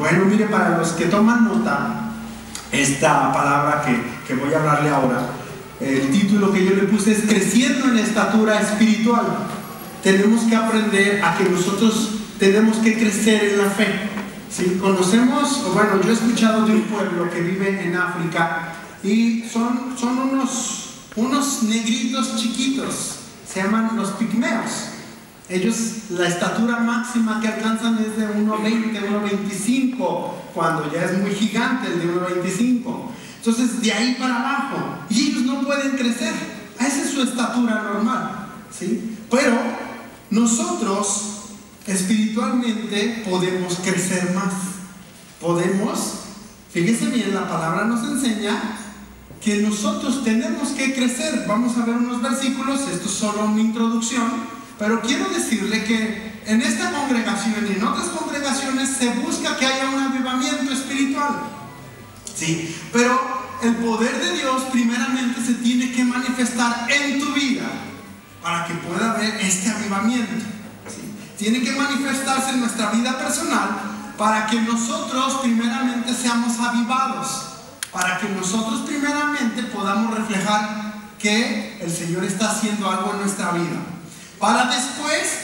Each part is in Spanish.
Bueno, mire, para los que toman nota, esta palabra que voy a hablarle ahora, el título que yo le puse es Creciendo en estatura espiritual. Tenemos que aprender a que nosotros tenemos que crecer en la fe. ¿Sí? Conocemos, bueno, yo he escuchado de un pueblo que vive en África y son unos negritos chiquitos, se llaman los pigmeos. Ellos, la estatura máxima que alcanzan es de 1,20, 1,25, cuando ya es muy gigante el de 1,25. Entonces, de ahí para abajo, y ellos no pueden crecer. Esa es su estatura normal, ¿sí? Pero nosotros espiritualmente podemos crecer más. Podemos, fíjese bien, la palabra nos enseña que nosotros tenemos que crecer. Vamos a ver unos versículos, esto es solo una introducción. Pero quiero decirle que en esta congregación y en otras congregaciones se busca que haya un avivamiento espiritual, ¿sí? Pero el poder de Dios primeramente se tiene que manifestar en tu vida para que pueda haber este avivamiento, ¿sí? Tiene que manifestarse en nuestra vida personal para que nosotros primeramente seamos avivados, para que nosotros primeramente podamos reflejar que el Señor está haciendo algo en nuestra vida, para después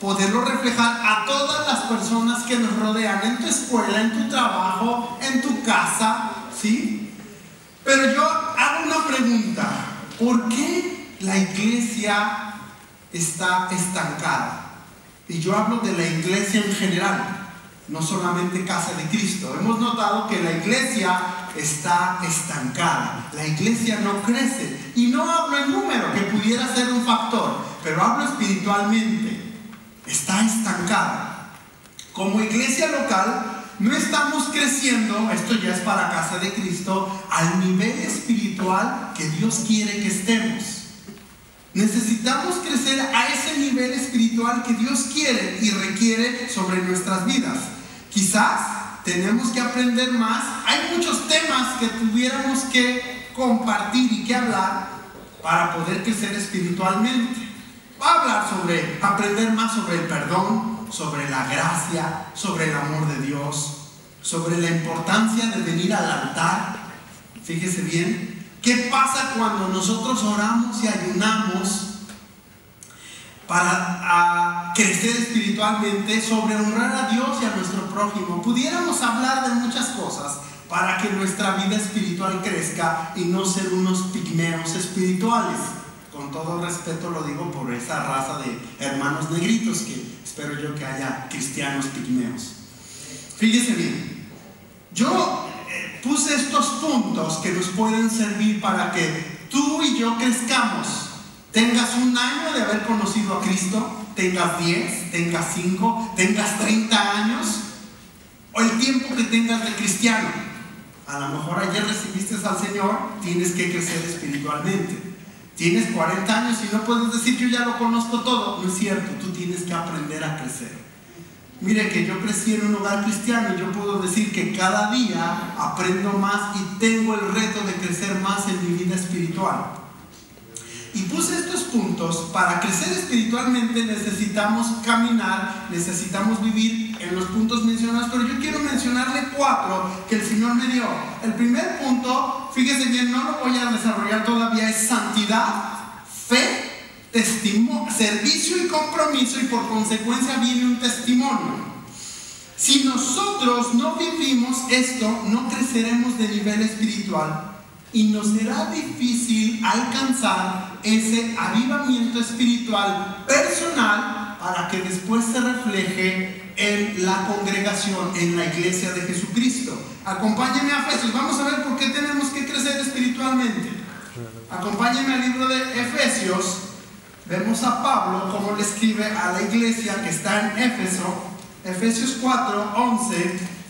poderlo reflejar a todas las personas que nos rodean, en tu escuela, en tu trabajo, en tu casa, ¿sí? Pero yo hago una pregunta: ¿por qué la iglesia está estancada? Y yo hablo de la iglesia en general, no solamente Casa de Cristo. Hemos notado que la iglesia está estancada, la iglesia no crece, y no hablo en número, que pudiera ser un factor, pero hablo espiritualmente. Está estancada. Como iglesia local no estamos creciendo, esto ya es para Casa de Cristo, al nivel espiritual que Dios quiere que estemos. Necesitamos crecer a ese nivel espiritual que Dios quiere y requiere sobre nuestras vidas. Quizás tenemos que aprender más. Hay muchos temas que tuviéramos que compartir y que hablar para poder crecer espiritualmente. Va a hablar sobre, aprender más sobre el perdón, sobre la gracia, sobre el amor de Dios, sobre la importancia de venir al altar. Fíjese bien, ¿qué pasa cuando nosotros oramos y ayunamos para crecer espiritualmente? Sobre honrar a Dios y a nuestro prójimo. Pudiéramos hablar de muchas cosas para que nuestra vida espiritual crezca y no ser unos pigmeos espirituales. Con todo respeto lo digo por esa raza de hermanos negritos, que espero yo que haya cristianos pigmeos. Fíjese bien, yo puse estos puntos que nos pueden servir para que tú y yo crezcamos. Tengas un año de haber conocido a Cristo, tengas 10, tengas 5, tengas 30 años, o el tiempo que tengas de cristiano. A lo mejor ayer recibiste al Señor, tienes que crecer espiritualmente. Tienes 40 años y no puedes decir yo ya lo conozco todo. No es cierto, tú tienes que aprender a crecer. Mire que yo crecí en un hogar cristiano y yo puedo decir que cada día aprendo más y tengo el reto de crecer más en mi vida espiritual. Y puse estos puntos. Para crecer espiritualmente necesitamos caminar, necesitamos vivir en los puntos mencionados, pero yo quiero mencionarle 4 que el Señor me dio. El primer punto, fíjese bien, no lo voy a desarrollar todavía, es santidad, fe, servicio y compromiso, y por consecuencia viene un testimonio. Si nosotros no vivimos esto, no creceremos de nivel espiritual y nos será difícil alcanzar ese avivamiento espiritual personal para que después se refleje en la congregación, en la iglesia de Jesucristo. Acompáñenme a Efesios. Vamos a ver por qué tenemos que crecer espiritualmente. Acompáñenme al libro de Efesios. Vemos a Pablo cómo le escribe a la iglesia que está en Éfeso. Efesios 4, 11.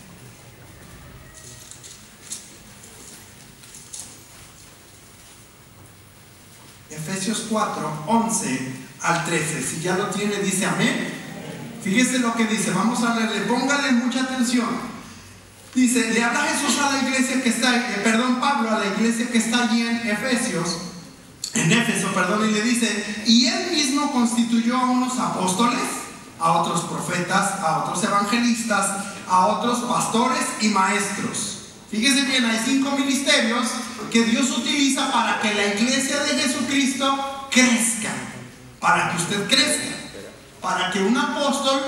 Efesios 4, 11 al 13. Si ya lo tiene, dice amén. Fíjese lo que dice. Vamos a leerle. Póngale mucha atención. Dice, le habla Jesús a la iglesia que está, Pablo a la iglesia que está allí en Éfeso, y le dice, y él mismo constituyó a unos apóstoles, a otros profetas, a otros evangelistas a otros pastores y maestros. Fíjese bien, hay 5 ministerios que Dios utiliza para que la iglesia de Jesucristo crezca, para que usted crezca, para que un apóstol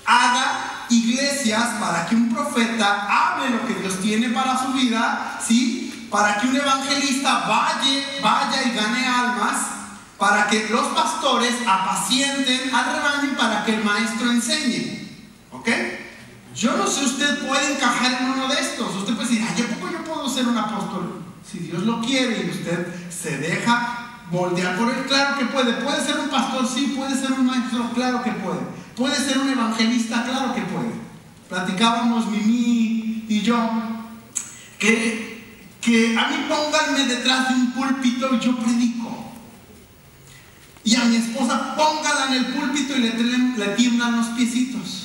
haga iglesias, para que un profeta hable lo que Dios tiene para su vida, ¿sí? Para que un evangelista vaya y gane almas, para que los pastores apacienten al rebaño y para que el maestro enseñe. ¿Ok? Yo no sé, usted puede encajar en uno de estos. Usted puede decir, ay, ¿a poco yo puedo ser un apóstol? Si Dios lo quiere y usted se deja moldear por él, claro que puede. Puede ser un pastor, sí. Puede ser un maestro, claro que puede. Puede ser un evangelista, claro que puede. Platicábamos Mimi y yo que a mí pónganme detrás de un púlpito y yo predico. Y a mi esposa póngala en el púlpito y le tiemblan los piecitos.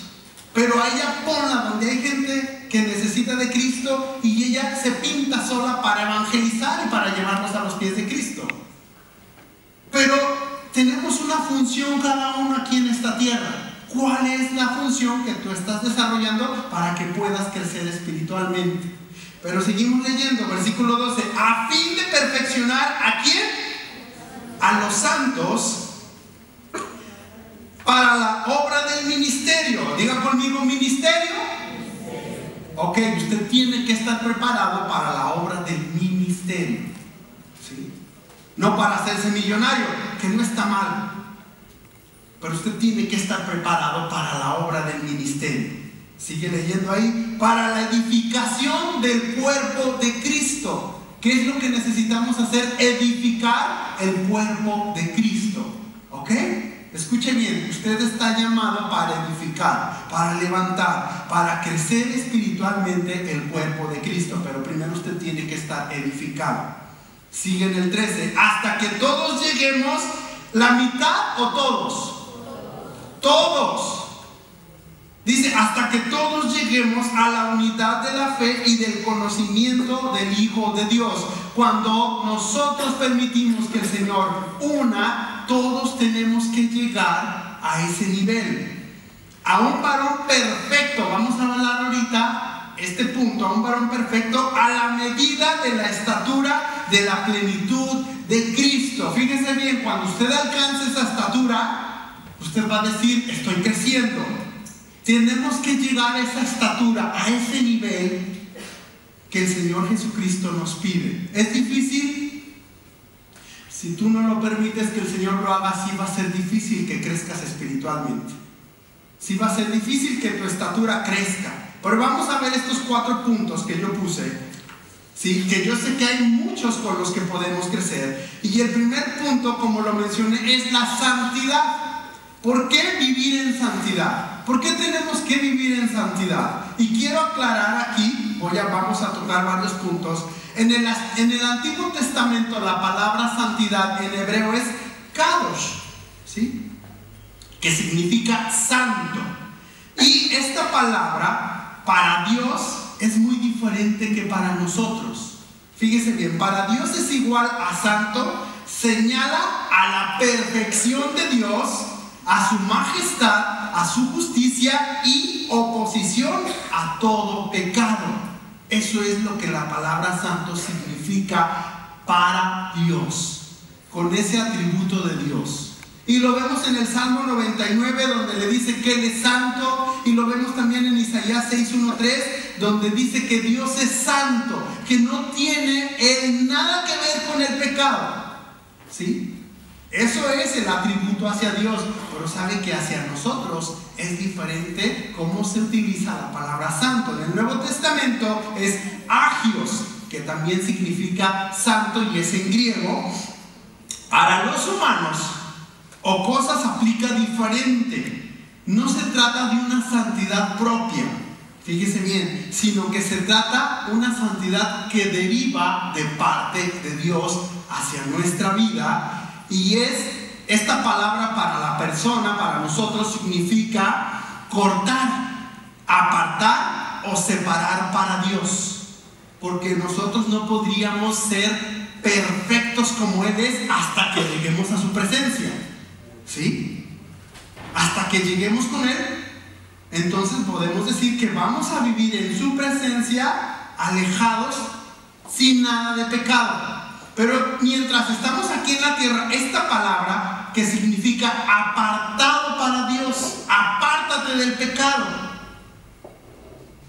Pero a ella ponla donde hay gente que necesita de Cristo y ella se pinta sola para evangelizar y para llevarnos a los pies de Cristo. Pero tenemos una función cada uno aquí en esta tierra. ¿Cuál es la función que tú estás desarrollando para que puedas crecer espiritualmente? Pero seguimos leyendo, versículo 12. A fin de perfeccionar, ¿a quién? A los santos para la obra del ministerio. Diga conmigo, ministerio. Ok, usted tiene que estar preparado para la obra del ministerio, ¿sí? No para hacerse millonario, que no está mal, pero usted tiene que estar preparado para la obra del ministerio. Sigue leyendo ahí, para la edificación del cuerpo de Cristo. ¿Qué es lo que necesitamos hacer? Edificar el cuerpo de Cristo. ¿Ok? Escuche bien, usted está llamado para edificar, para levantar, para crecer espiritualmente el cuerpo de Cristo. Pero primero usted tiene que estar edificado. Sigue en el 13. Hasta que todos lleguemos, ¿la mitad o todos? Todos. Dice, hasta que todos lleguemos a la unidad de la fe y del conocimiento del Hijo de Dios. Cuando nosotros permitimos que el Señor una, todos tenemos que llegar a ese nivel. A un varón perfecto, vamos a hablar ahorita este punto, a un varón perfecto a la medida de la estatura de la plenitud de Cristo. Fíjese bien, cuando usted alcance esa estatura, usted va a decir, estoy creciendo. Tenemos que llegar a esa estatura, a ese nivel que el Señor Jesucristo nos pide. ¿Es difícil? Si tú no lo permites que el Señor lo haga, sí va a ser difícil que crezcas espiritualmente. Sí va a ser difícil que tu estatura crezca. Pero vamos a ver estos 4 puntos que yo puse, ¿sí? Que yo sé que hay muchos con los que podemos crecer. Y el primer punto, como lo mencioné, es la santidad. ¿Por qué vivir en santidad? ¿Por qué tenemos que vivir en santidad? Y quiero aclarar aquí, vamos a tocar varios puntos. En el Antiguo Testamento la palabra santidad en hebreo es kadosh, ¿sí? Que significa santo. Y esta palabra para Dios es muy diferente que para nosotros. Fíjese bien, para Dios es igual a santo, señala a la perfección de Dios, a su majestad, a su justicia y oposición a todo pecado. Eso es lo que la palabra santo significa para Dios, con ese atributo de Dios. Y lo vemos en el Salmo 99, donde le dice que Él es santo, y lo vemos también en Isaías 6:1-3, donde dice que Dios es santo, que no tiene nada que ver con el pecado, ¿sí? Eso es el atributo hacia Dios, pero sabe que hacia nosotros es diferente cómo se utiliza la palabra santo. En el Nuevo Testamento es agios, que también significa santo y es en griego. Para los humanos o cosas aplica diferente. No se trata de una santidad propia, fíjese bien, sino que se trata de una santidad que deriva de parte de Dios hacia nuestra vida. Y esta palabra para la persona, para nosotros, significa cortar, apartar o separar para Dios. Porque nosotros no podríamos ser perfectos como Él es hasta que lleguemos a su presencia, ¿sí? Hasta que lleguemos con Él, entonces podemos decir que vamos a vivir en su presencia alejados, sin nada de pecado. Pero mientras estamos aquí en la tierra, esta palabra que significa apartado para Dios, apártate del pecado,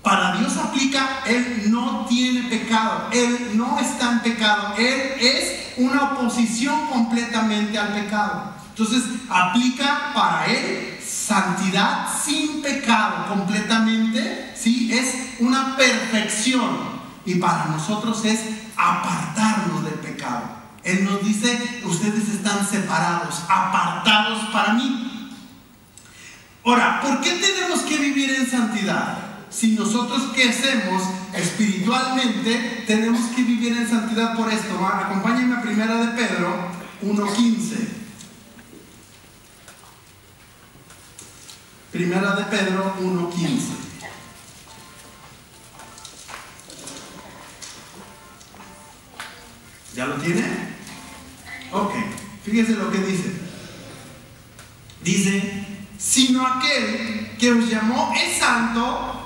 para Dios aplica, Él no tiene pecado, Él no está en pecado, Él es una oposición completamente al pecado. Entonces aplica para Él santidad sin pecado completamente, ¿sí? Es una perfección, y para nosotros es apartarnos del pecado. Él nos dice, ustedes están separados, apartados para mí. Ahora, ¿por qué tenemos que vivir en santidad? Si nosotros crecemos espiritualmente, tenemos que vivir en santidad por esto. Acompáñenme a Primera de Pedro 1:15. Primera de Pedro 1:15. ¿Ya lo tiene? Ok, fíjese lo que dice. Dice, sino aquel que os llamó es santo,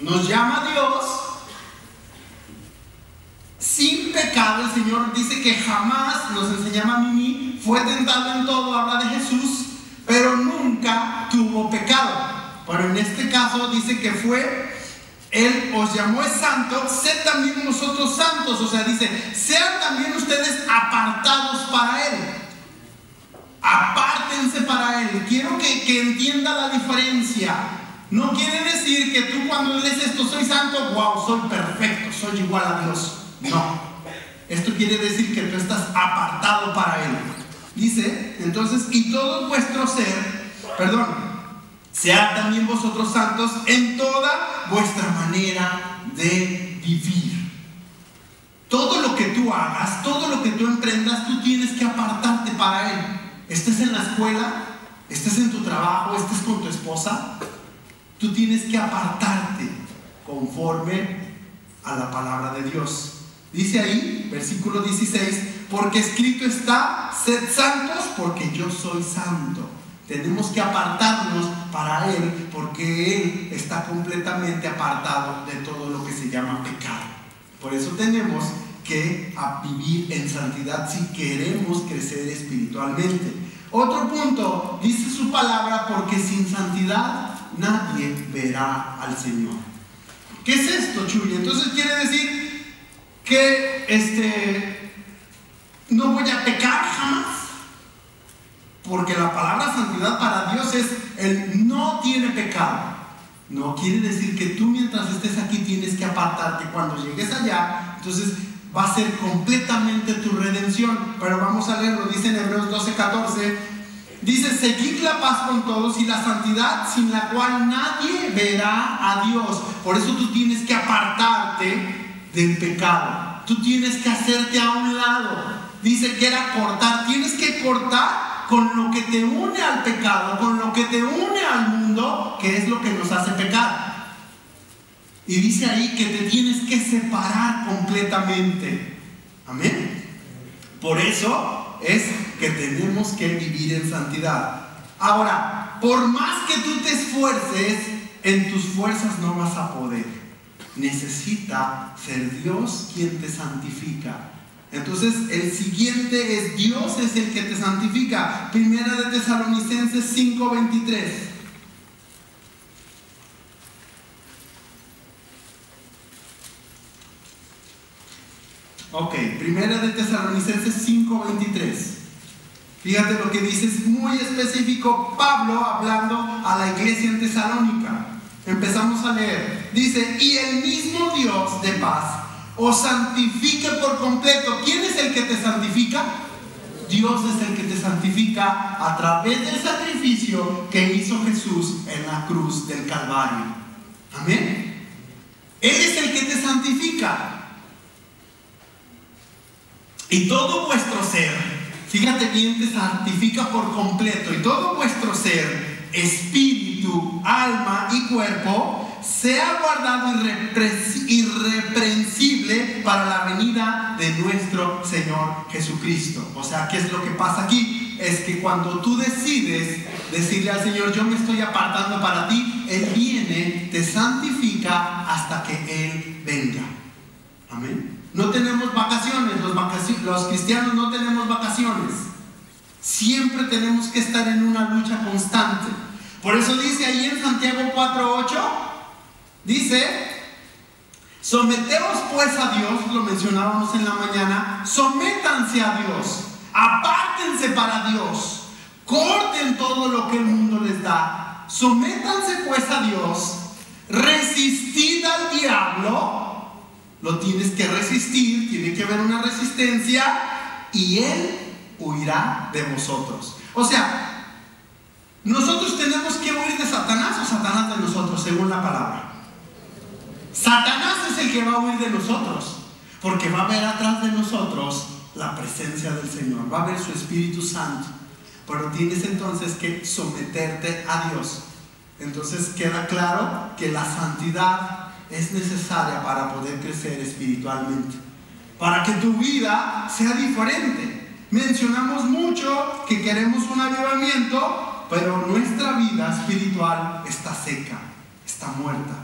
nos llama Dios sin pecado. El Señor dice que jamás, nos enseñaba a Mimi, fue tentado en todo, habla de Jesús, pero nunca tuvo pecado. Pero en este caso dice que Él os llamó es santo, sed también vosotros santos. O sea, dice, sean también ustedes apartados para Él. Apártense para Él. Quiero que entienda la diferencia. No quiere decir que tú cuando lees esto, soy santo, wow, soy perfecto, soy igual a Dios. No. Esto quiere decir que tú estás apartado para Él. Dice, entonces, y todo vuestro ser, sean también vosotros santos en toda vuestra manera de vivir. Todo lo que tú hagas, todo lo que tú emprendas, tú tienes que apartarte para Él. Estés en la escuela, estés en tu trabajo, estés con tu esposa, tú tienes que apartarte conforme a la palabra de Dios. Dice ahí, versículo 16, porque escrito está, sed santos porque yo soy santo. Tenemos que apartarnos para Él porque Él está completamente apartado de todo lo que se llama pecado. Por eso tenemos que vivir en santidad si queremos crecer espiritualmente. Otro punto, dice su palabra, porque sin santidad nadie verá al Señor. ¿Qué es esto, Chuy? Entonces quiere decir que no voy a pecar jamás. Porque la palabra santidad para Dios es Él no tiene pecado. No quiere decir que tú mientras estés aquí tienes que apartarte. Cuando llegues allá, entonces va a ser completamente tu redención. Pero vamos a leerlo, dice en Hebreos 12:14. Dice, seguid la paz con todos y la santidad sin la cual nadie verá a Dios. Por eso tú tienes que apartarte del pecado. Tú tienes que hacerte a un lado. Dice que era cortar. Tienes que cortar con lo que te une al pecado, con lo que te une al mundo, que es lo que nos hace pecar. Y dice ahí que te tienes que separar completamente. Amén. Por eso es que tenemos que vivir en santidad. Ahora, por más que tú te esfuerces, en tus fuerzas no vas a poder. Necesita ser Dios quien te santifica. Entonces el siguiente es Dios es el que te santifica. Primera de Tesalonicenses 5:23. Ok, Primera de Tesalonicenses 5:23. Fíjate lo que dice, es muy específico. Pablo hablando a la iglesia en Tesalónica. Empezamos a leer. Dice, y el mismo Dios de paz os santifique por completo. ¿Quién es el que te santifica? Dios es el que te santifica a través del sacrificio que hizo Jesús en la cruz del Calvario. Amén. Él es el que te santifica. Y todo vuestro ser, fíjate bien, te santifica por completo. Y todo vuestro ser, espíritu, alma y cuerpo, sea guardado irreprensible para la venida de nuestro Señor Jesucristo. O sea, ¿qué es lo que pasa aquí? es que cuando tú decides decirle al Señor, yo me estoy apartando para ti, Él viene, te santifica hasta que Él venga. Amén. No tenemos vacaciones, los cristianos no tenemos vacaciones. Siempre tenemos que estar en una lucha constante. Por eso dice ahí en Santiago 4:8, dice: someteos pues a Dios, lo mencionábamos en la mañana, sométanse a Dios, apártense para Dios, corten todo lo que el mundo les da, sométanse pues a Dios, resistid al diablo. Lo tienes que resistir, tiene que haber una resistencia y Él huirá de vosotros. O sea, nosotros tenemos que huir de Satanás o Satanás de nosotros, según la palabra. Satanás es el que va a huir de nosotros, porque va a haber atrás de nosotros la presencia del Señor, va a haber su Espíritu Santo. Pero tienes entonces que someterte a Dios. Entonces queda claro que la santidad es necesaria para poder crecer espiritualmente, para que tu vida sea diferente. Mencionamos mucho que queremos un avivamiento, pero nuestra vida espiritual está seca, está muerta.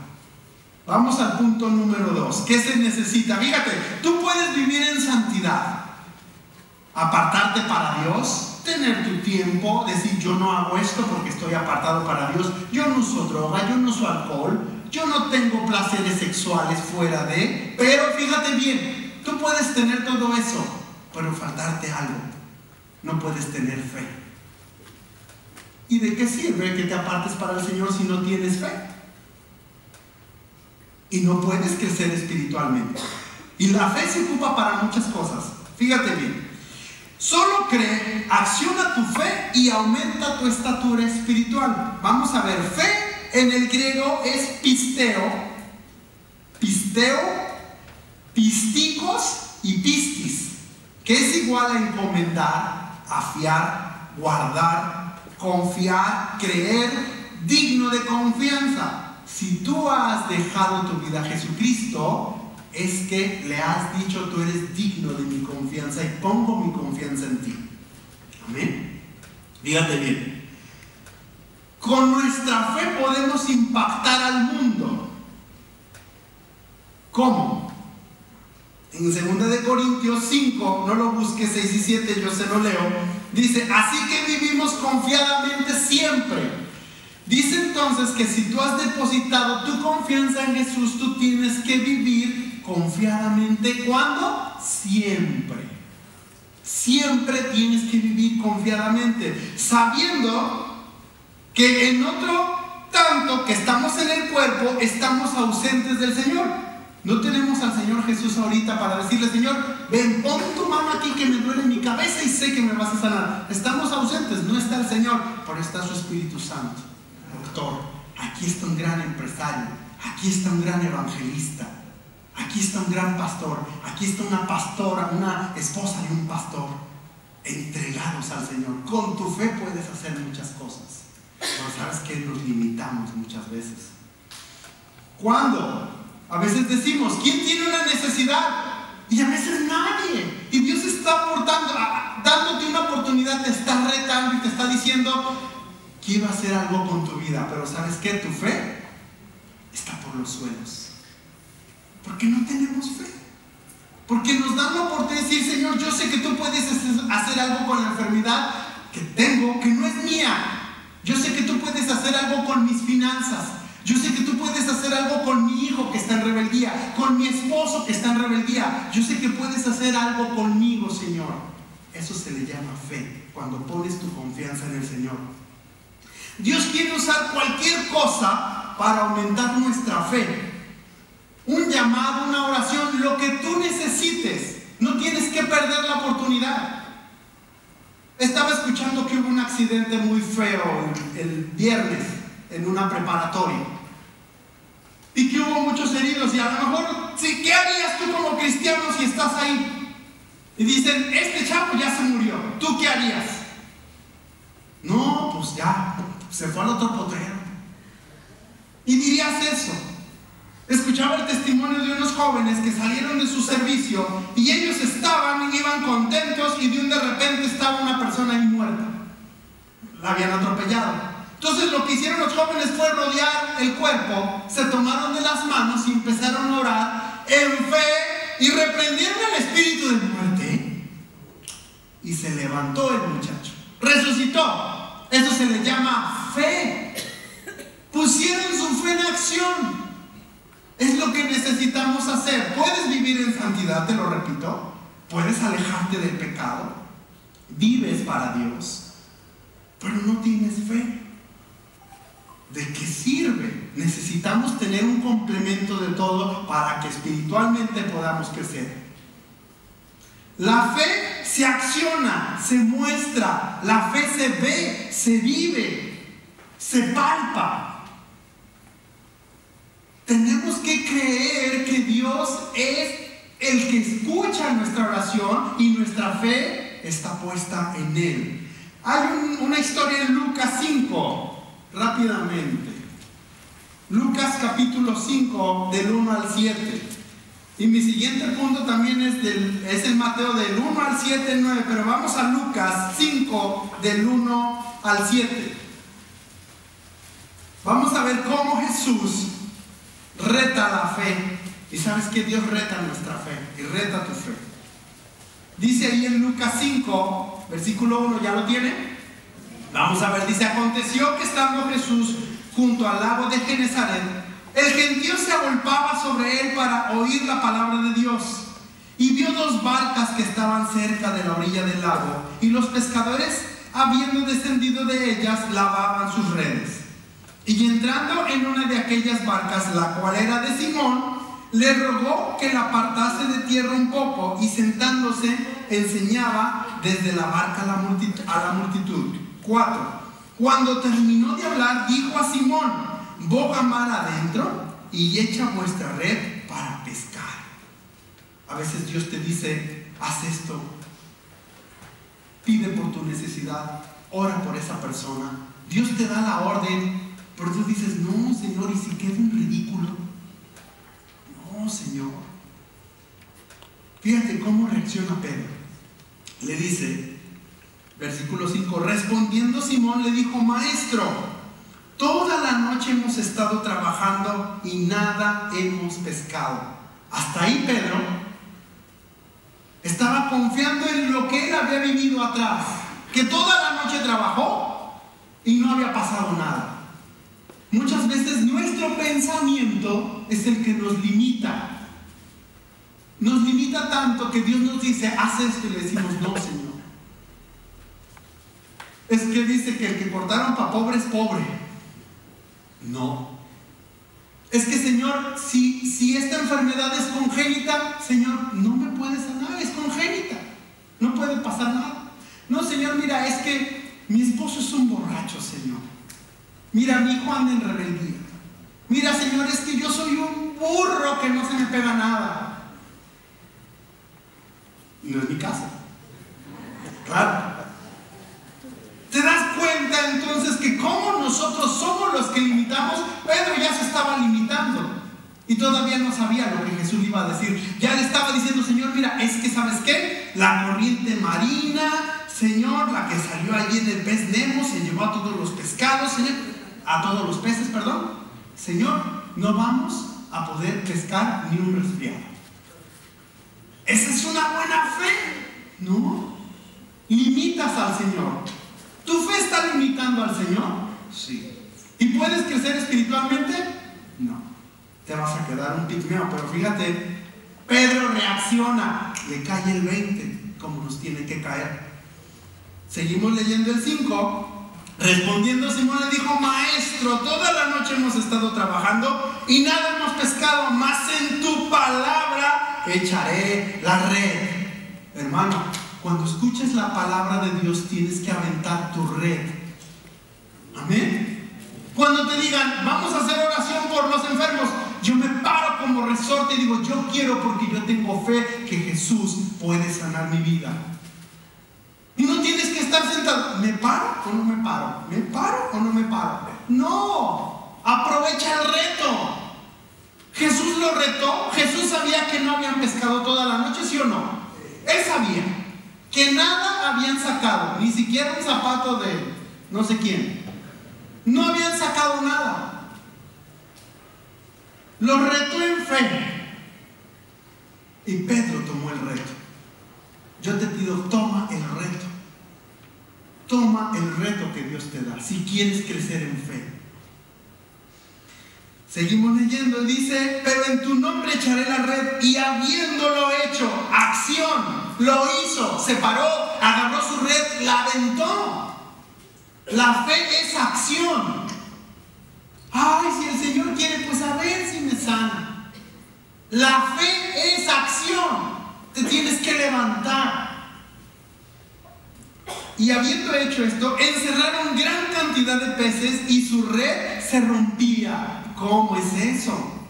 Vamos al punto número 2. ¿Qué se necesita? Fíjate, tú puedes vivir en santidad, apartarte para Dios, tener tu tiempo, decir yo no hago esto porque estoy apartado para Dios, yo no uso droga, yo no uso alcohol, yo no tengo placeres sexuales fuera de... Pero fíjate bien, tú puedes tener todo eso, pero faltarte algo. No puedes tener fe. ¿Y de qué sirve que te apartes para el Señor si no tienes fe? Y no puedes crecer espiritualmente. Y la fe se ocupa para muchas cosas. Fíjate bien. Solo cree, acciona tu fe y aumenta tu estatura espiritual. Vamos a ver, fe en el griego es pisteo, pisticos y pistis, que es igual a encomendar, afiar, guardar, confiar, creer, digno de confianza. Si tú has dejado tu vida a Jesucristo, es que le has dicho, tú eres digno de mi confianza y pongo mi confianza en ti. Amén. Fíjate bien. Con nuestra fe podemos impactar al mundo. ¿Cómo? En 2 Corintios 5, no lo busques, 6 y 7, yo se lo leo. Dice, así que vivimos confiadamente siempre. Dice entonces que si tú has depositado tu confianza en Jesús, tú tienes que vivir confiadamente. ¿Cuándo? Siempre. Siempre tienes que vivir confiadamente, sabiendo que en otro tanto que estamos en el cuerpo, estamos ausentes del Señor. No tenemos al Señor Jesús ahorita para decirle, Señor, ven, pon tu mano aquí que me duele mi cabeza y sé que me vas a sanar. Estamos ausentes, no está el Señor, pero está su Espíritu Santo. Doctor, aquí está un gran empresario, aquí está un gran evangelista, aquí está un gran pastor, aquí está una pastora, una esposa de un pastor, entregados al Señor. Con tu fe puedes hacer muchas cosas, pero sabes que nos limitamos muchas veces. ¿Cuándo? A veces decimos, ¿quién tiene una necesidad? Y a veces nadie. Y Dios está aportando, dándote una oportunidad, te está retando y te está diciendo, quiero hacer algo con tu vida. Pero ¿sabes qué? Tu fe está por los suelos. ¿Por qué no tenemos fe? Porque nos dan la oportunidad de decir, Señor, yo sé que tú puedes hacer algo con la enfermedad que tengo, que no es mía. Yo sé que tú puedes hacer algo con mis finanzas. Yo sé que tú puedes hacer algo con mi hijo que está en rebeldía, con mi esposo que está en rebeldía. Yo sé que puedes hacer algo conmigo, Señor. Eso se le llama fe, cuando pones tu confianza en el Señor. Dios quiere usar cualquier cosa para aumentar nuestra fe. Un llamado, una oración, lo que tú necesites. No tienes que perder la oportunidad. Estaba escuchando que hubo un accidente muy feo el viernes en una preparatoria y que hubo muchos heridos, y a lo mejor, sí, ¿qué harías tú como cristiano si estás ahí? Y dicen, este chavo ya se murió, ¿tú qué harías? No, pues ya, se fue al otro potrero. Y dirías eso. escuchaba el testimonio de unos jóvenes que salieron de su servicio y ellos iban contentos y de repente estaba una persona ahí muerta. La habían atropellado. Entonces lo que hicieron los jóvenes fue rodear el cuerpo, se tomaron de las manos y empezaron a orar en fe y reprendieron el espíritu de muerte. Y se levantó el muchacho, resucitó. Eso se le llama fe. Pusieron su fe en acción. Es lo que necesitamos hacer. Puedes vivir en santidad, te lo repito. Puedes alejarte del pecado. Vives para Dios, pero no tienes fe. ¿De qué sirve? Necesitamos tener un complemento de todo para que espiritualmente podamos crecer. La fe se acciona, se muestra. La fe se ve, se vive, se palpa. Tenemos que creer que Dios es el que escucha nuestra oración y nuestra fe está puesta en Él. Hay una historia en Lucas 5, rápidamente. Lucas capítulo 5, del 1 al 7. Y mi siguiente punto también es el Mateo del 1 al 7, 9. Pero vamos a Lucas 5, del 1 al 7. Vamos a ver cómo Jesús reta la fe. Y sabes que Dios reta nuestra fe y reta tu fe. Dice ahí en Lucas 5, versículo 1, ¿ya lo tiene? Vamos a ver, dice: aconteció que estando Jesús junto al lago de Genezaret, el gentío se agolpaba sobre él para oír la palabra de Dios. Y vio dos barcas que estaban cerca de la orilla del lago, y los pescadores, habiendo descendido de ellas, lavaban sus redes. Y entrando en una de aquellas barcas, la cual era de Simón, le rogó que la apartase de tierra un poco, y sentándose enseñaba desde la barca a la multitud. 4. Cuando terminó de hablar, dijo a Simón: boga mar adentro y echa vuestra red para pescar. A veces Dios te dice: haz esto, pide por tu necesidad, ora por esa persona. Dios te da la orden, pero tú dices: no, Señor, ¿y si queda en ridículo? No, Señor. Fíjate cómo reacciona Pedro. Le dice, versículo 5: respondiendo Simón le dijo: Maestro, toda la noche hemos estado trabajando y nada hemos pescado. Hasta ahí Pedro estaba confiando en lo que él había vivido atrás, que toda la noche trabajó y no había pasado nada. Muchas veces nuestro pensamiento es el que nos limita. Nos limita tanto que Dios nos dice: haz esto, y le decimos: no, Señor. Es que dice que el que cortaron para pobre es pobre. No. Es que, Señor, si esta enfermedad es congénita, Señor, no me puede sanar, es congénita, no puede pasar nada. No, Señor, mira, es que mi esposo es un borracho, Señor. Mira, mi hijo anda en rebeldía. Mira, Señor, es que yo soy un burro que no se me pega nada. No es mi caso. Claro. ¿Te das cuenta entonces que como nosotros somos los que limitamos? Pedro ya se estaba limitando y todavía no sabía lo que Jesús le iba a decir. Ya le estaba diciendo: Señor, mira, es que ¿sabes qué? La corriente marina, Señor, la que salió allí en el pez Nemo, se llevó a todos los pescados, Señor, a todos los peces, perdón. Señor, no vamos a poder pescar ni un resfriado. ¿Esa es una buena fe? No. Limitas al Señor. ¿Tu fe está limitando al Señor? Sí. ¿Y puedes crecer espiritualmente? No. Te vas a quedar un pigmeo. Pero fíjate, Pedro reacciona, le cae el 20, como nos tiene que caer. Seguimos leyendo el 5. Respondiendo Simón le dijo: Maestro, toda la noche hemos estado trabajando y nada hemos pescado, mas en tu palabra echaré la red. Hermano, cuando escuches la palabra de Dios tienes que aventar tu red. Amén. Cuando te digan: vamos a hacer oración por los enfermos, yo me paro como resorte y digo: yo quiero, porque yo tengo fe que Jesús puede sanar mi vida. Y no tienes que estar sentado: ¿me paro o no me paro? ¿Me paro o no me paro? No, aprovecha el reto. Jesús lo retó. Jesús sabía que no habían pescado toda la noche, ¿sí o no? Él sabía que nada habían sacado, ni siquiera un zapato de no sé quién. No habían sacado nada. Lo retó en fe. Y Pedro tomó el reto. Yo te pido, toma el reto. Toma el reto que Dios te da, si quieres crecer en fe. Seguimos leyendo, dice: pero en tu nombre echaré la red. Y habiéndolo hecho, acción, lo hizo, se paró, agarró su red, la aventó. La fe es acción. Ay, si el Señor quiere, pues a ver si me sana. La fe es acción. Te tienes que levantar. Y habiendo hecho esto, encerraron gran cantidad de peces y su red se rompía. ¿Cómo es eso?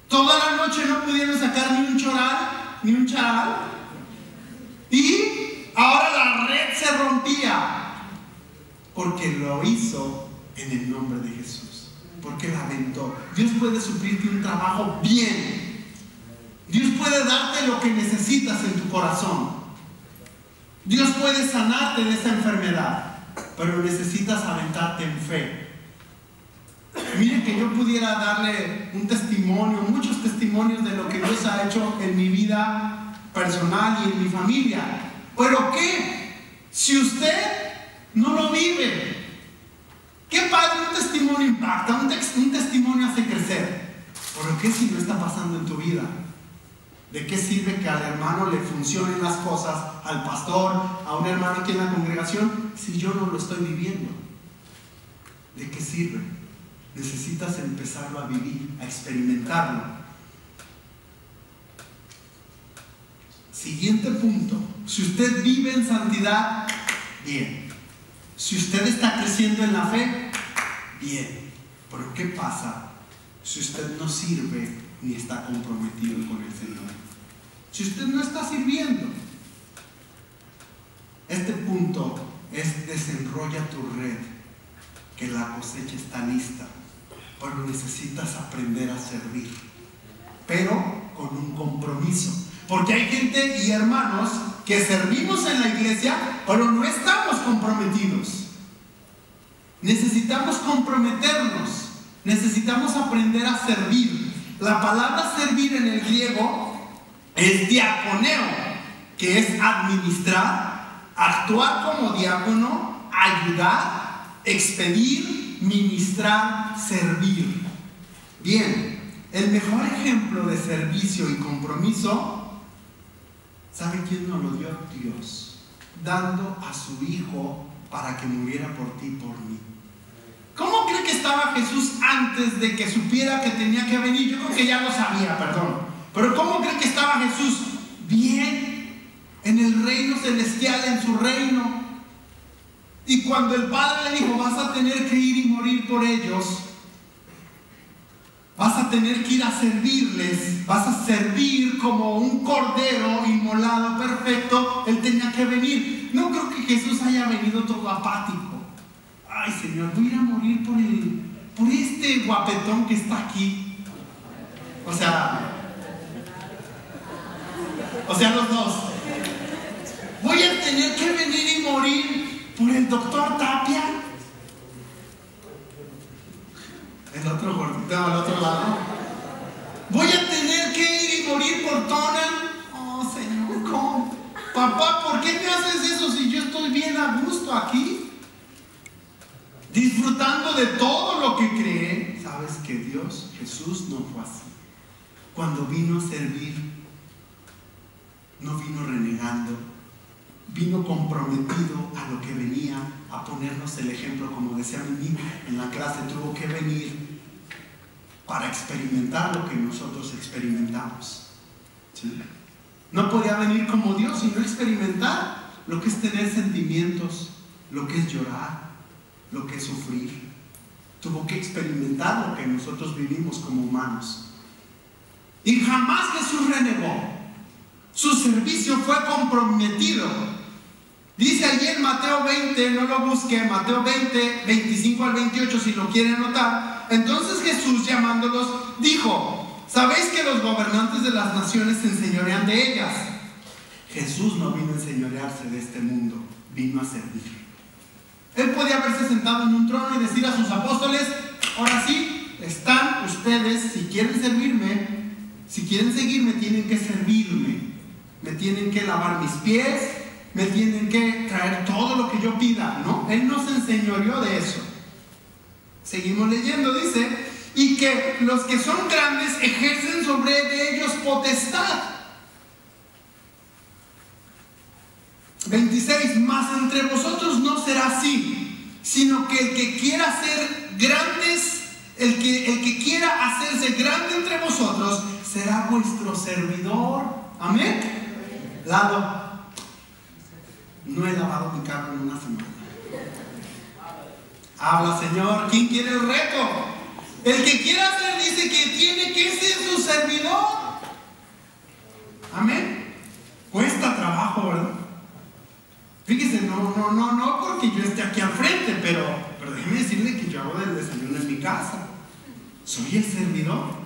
Toda la noche no pudieron sacar ni un choral, ni un charal. Y ahora la red se rompía. Porque lo hizo en el nombre de Jesús. Porque la aventó. Dios puede suplirte un trabajo bien. Dios puede darte lo que necesitas en tu corazón. Dios puede sanarte de esa enfermedad, pero necesitas aventarte en fe. Mire que yo pudiera darle un testimonio, muchos testimonios de lo que Dios ha hecho en mi vida personal y en mi familia. ¿Pero qué? Si usted no lo vive, ¿qué padre un testimonio impacta? Un testimonio hace crecer. ¿Pero qué si no está pasando en tu vida? ¿De qué sirve que al hermano le funcionen las cosas, al pastor, a un hermano aquí en la congregación, si yo no lo estoy viviendo? ¿De qué sirve? Necesitas empezarlo a vivir, a experimentarlo. Siguiente punto. Si usted vive en santidad, bien. Si usted está creciendo en la fe, bien. Pero ¿qué pasa si usted no sirve ni está comprometido con el Señor? Si usted no está sirviendo, este punto es: desenrolla tu red, que la cosecha está lista, pero necesitas aprender a servir, pero con un compromiso. Porque hay gente y hermanos que servimos en la iglesia, pero no estamos comprometidos. Necesitamos comprometernos, necesitamos aprender a servir. La palabra servir en el griego es diaconeo, que es administrar, actuar como diácono, ayudar, expedir, ministrar, servir. Bien, el mejor ejemplo de servicio y compromiso, ¿sabe quién nos lo dio? Dios, dando a su Hijo para que muriera por ti y por mí. ¿Cómo cree que estaba Jesús antes de que supiera que tenía que venir? Yo creo que ya lo sabía, perdón. Pero ¿cómo cree que estaba Jesús? Bien, en el reino celestial, en su reino. Y cuando el Padre le dijo: vas a tener que ir y morir por ellos, vas a tener que ir a servirles, vas a servir como un cordero inmolado perfecto, Él tenía que venir. No creo que Jesús haya venido todo apático. Ay, Señor, voy a ir a morir por este guapetón que está aquí. O sea, los dos. Voy a tener que venir y morir por el doctor Tapia. El otro gordito al otro lado. Voy a tener que ir y morir por Tonan. Oh, Señor, ¿cómo? Papá, ¿por qué me haces eso si yo estoy bien a gusto aquí? Disfrutando de todo lo que cree. Sabes que Dios, Jesús, no fue así. Cuando vino a servir, no vino renegando, vino comprometido a lo que venía, a ponernos el ejemplo. Como decía Mimi en la clase, tuvo que venir para experimentar lo que nosotros experimentamos. ¿Sí? No podía venir como Dios y no experimentar lo que es tener sentimientos, lo que es llorar, lo que es sufrir. Tuvo que experimentar lo que nosotros vivimos como humanos. Y jamás Jesús renegó. Su servicio fue comprometido. Dice allí en Mateo 20, no lo busque, Mateo 20, 25 al 28, si lo quieren anotar. Entonces Jesús, llamándolos, dijo: Sabéis que los gobernantes de las naciones se enseñorean de ellas. Jesús no vino a enseñorearse de este mundo, vino a servir. Él podía haberse sentado en un trono y decir a sus apóstoles: ahora sí, están ustedes, si quieren servirme, si quieren seguirme, tienen que servirme. Me tienen que lavar mis pies, me tienen que traer todo lo que yo pida. No, Él no se enseñoreó de eso. Seguimos leyendo, dice: y que los que son grandes ejercen sobre ellos potestad. 26, mas entre vosotros no será así, sino que el que quiera ser grandes, el que quiera hacerse grande entre vosotros, será vuestro servidor. Amén. Lado, no he lavado mi carro en una semana. Habla, Señor. ¿Quién quiere el reto? El que quiera ser, dice que tiene que ser su servidor. Amén. Cuesta trabajo, ¿verdad? Fíjese, no porque yo esté aquí al frente, pero déjeme decirle que yo hago del desayuno en mi casa. Soy el servidor.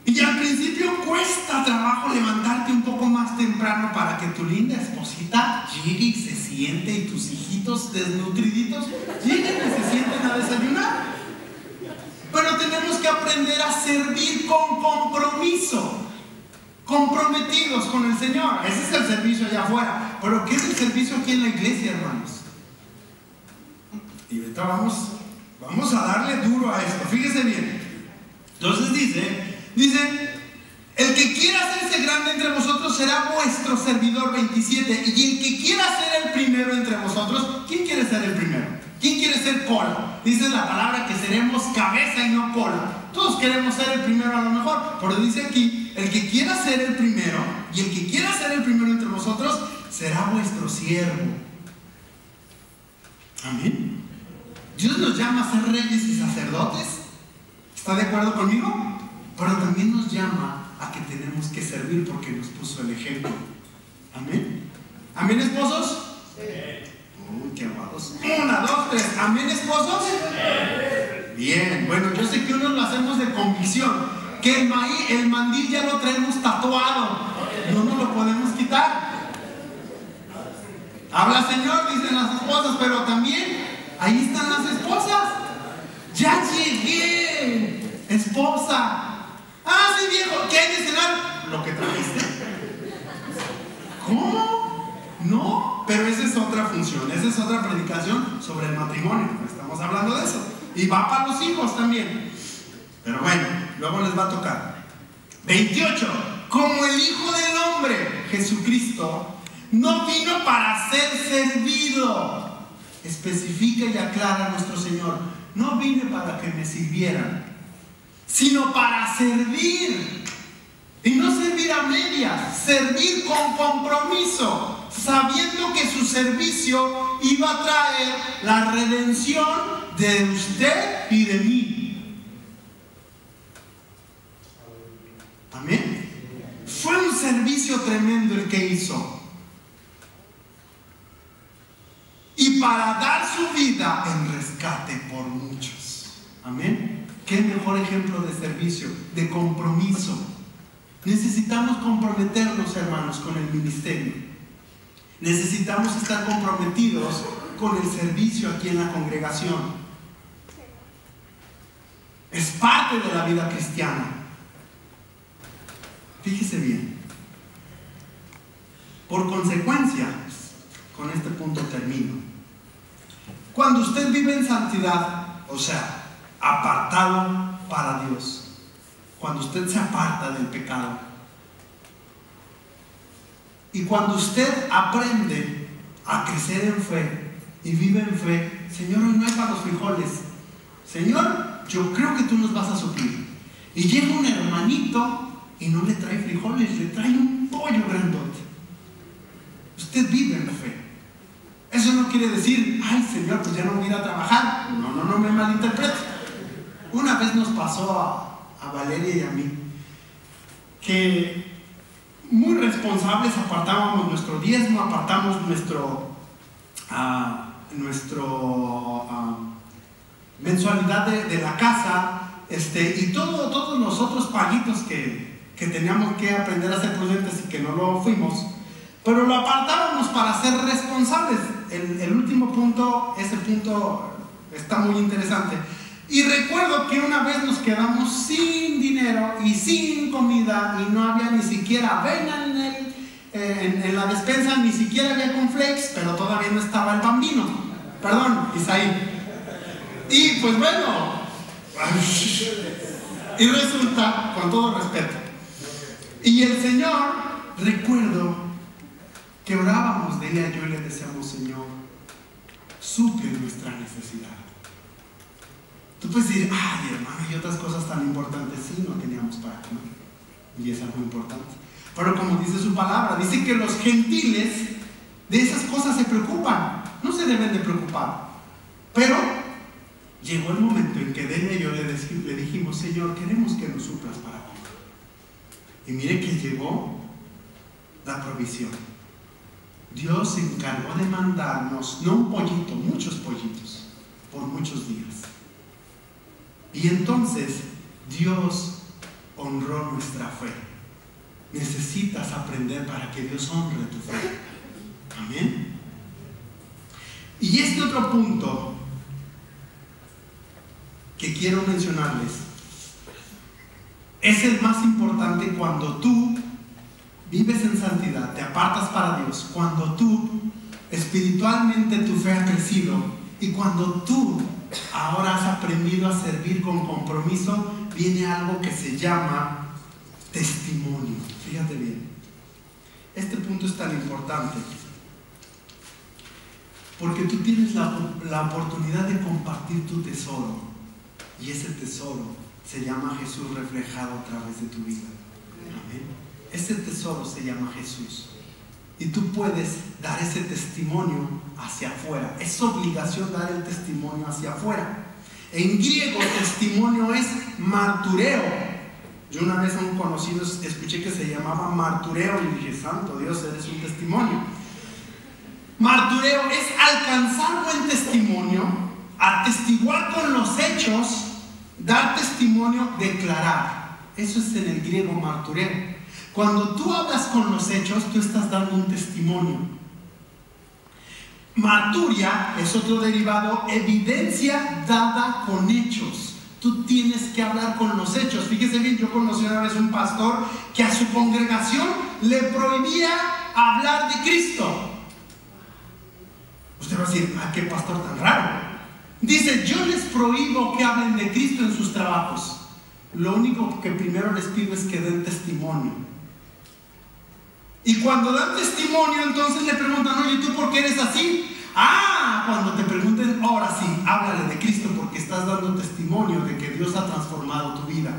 Y al principio cuesta trabajo levantarte un poco más temprano para que tu linda esposita llegue y se siente, y tus hijitos desnutriditos lleguen y se sienten a desayunar. Pero tenemos que aprender a servir con compromiso, comprometidos con el Señor. Ese es el servicio allá afuera. Pero ¿qué es el servicio aquí en la iglesia, hermanos? Y ahorita vamos a darle duro a esto. Fíjese bien. Entonces dice, el que quiera hacerse grande entre vosotros será vuestro servidor. 27. Y el que quiera ser el primero entre vosotros, ¿quién quiere ser el primero? ¿Quién quiere ser cola? Dice la palabra que seremos cabeza y no cola. Todos queremos ser el primero a lo mejor, pero dice aquí: el que quiera ser el primero, y el que quiera ser el primero entre vosotros será vuestro siervo. Amén. Dios nos llama a ser reyes y sacerdotes. ¿Está de acuerdo conmigo? Pero también nos llama a que tenemos que servir, porque nos puso el ejemplo. Amén. Amén, esposos. Uy, qué amados. 1, 2, 3. Amén, esposos. Bien. Bueno, yo sé que unos lo hacemos de convicción, que el mandil ya lo traemos tatuado, no nos lo podemos quitar. Habla, Señor, dicen las esposas, pero también ahí están las esposas. Ya llegué, esposa. Ah, sí, viejo, ¿qué hay de cenar? Lo que trajiste. ¿Cómo? No, pero esa es otra función, esa es otra predicación sobre el matrimonio. Estamos hablando de eso. Y va para los hijos también. Pero bueno, luego les va a tocar. 28. Como el Hijo del Hombre, Jesucristo, no vino para ser servido. Especifica y aclara nuestro Señor: no vine para que me sirvieran, sino para servir. Y no servir a medias, servir con compromiso, sabiendo que su servicio iba a traer la redención de usted y de mí. Amén. Fue un servicio tremendo el que hizo. Y para dar su vida en rescate por muchos. Amén. Qué mejor ejemplo de servicio, de compromiso. Necesitamos comprometernos, hermanos, con el ministerio. Necesitamos estar comprometidos con el servicio aquí en la congregación. Es parte de la vida cristiana. Fíjese bien. Por consecuencia, con este punto termino. Cuando usted vive en santidad, o sea, apartado para Dios, cuando usted se aparta del pecado, y cuando usted aprende a crecer en fe y vive en fe: Señor, hoy no hay para los frijoles. Señor, yo creo que tú nos vas a suplir. Y llega un hermanito y no le trae frijoles, le trae un pollo grandote. Usted vive en fe. Eso no quiere decir: ay, Señor, pues ya no voy a ir a trabajar. No me malinterprete. Una vez nos pasó a Valeria y a mí que muy responsables apartábamos nuestro diezmo, apartamos nuestro mensualidad de la casa, y todos los otros paguitos que teníamos que aprender a ser prudentes y que no lo fuimos, pero lo apartábamos para ser responsables. El último punto, ese punto está muy interesante. Y recuerdo que una vez nos quedamos sin dinero y sin comida y no había ni siquiera avena en la despensa, ni siquiera había cornflakes, pero todavía no estaba el Bambino. Perdón, Isaí. Y pues bueno, y resulta, con todo respeto, y el Señor, recuerdo que orábamos de ella, yo le decíamos: Señor, suple nuestra necesidad. Tú puedes decir: ay, hermano, y otras cosas tan importantes. Sí, no teníamos para comer, y es algo importante. Pero como dice su palabra, dice que los gentiles de esas cosas se preocupan. No se deben de preocupar. Pero llegó el momento en que Delia y yo le dijimos: Señor, queremos que nos suplas para comer. Y mire que llegó la provisión. Dios se encargó de mandarnos, no un pollito, muchos pollitos, por muchos días. Y entonces Dios honró nuestra fe. Necesitas aprender para que Dios honre tu fe. Amén. Y este otro punto que quiero mencionarles es el más importante. Cuando tú vives en santidad, te apartas para Dios, cuando tú espiritualmente tu fe ha crecido y cuando tú ahora has aprendido a servir con compromiso, viene algo que se llama testimonio. Fíjate bien, este punto es tan importante porque tú tienes la oportunidad de compartir tu tesoro, y ese tesoro se llama Jesús reflejado a través de tu vida. Amén. Ese tesoro se llama Jesús, y tú puedes dar ese testimonio hacia afuera. Es obligación dar el testimonio hacia afuera. En griego, testimonio es martureo. Yo una vez a un conocido escuché que se llamaba martureo y dije: santo Dios, eres un testimonio. Martureo es alcanzar buen testimonio, atestiguar con los hechos, dar testimonio, declarar. Eso es en el griego martureo. Cuando tú hablas con los hechos, tú estás dando un testimonio. Marturia es otro derivado, evidencia dada con hechos. Tú tienes que hablar con los hechos. Fíjese bien, yo conocí una vez un pastor que a su congregación le prohibía hablar de Cristo. Usted va a decir: ¿a qué pastor tan raro? Dice: yo les prohíbo que hablen de Cristo en sus trabajos. Lo único que primero les pido es que den testimonio. Y cuando dan testimonio, entonces le preguntan: oye, ¿tú por qué eres así? Cuando te pregunten, ahora sí, háblale de Cristo, porque estás dando testimonio de que Dios ha transformado tu vida.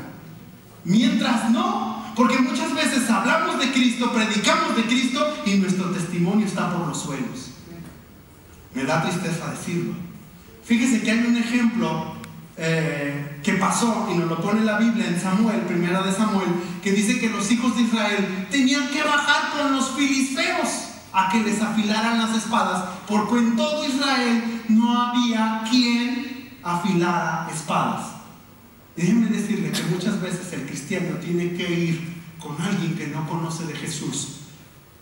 Mientras no, porque muchas veces hablamos de Cristo, predicamos de Cristo y nuestro testimonio está por los suelos. Me da tristeza decirlo. Fíjese que hay un ejemplo que pasó, y nos lo pone la Biblia en Samuel, primera de Samuel, que dice que los hijos de Israel tenían que bajar con los filisteos a que les afilaran las espadas, porque en todo Israel no había quien afilara espadas. Déjenme decirle que muchas veces el cristiano tiene que ir con alguien que no conoce de Jesús,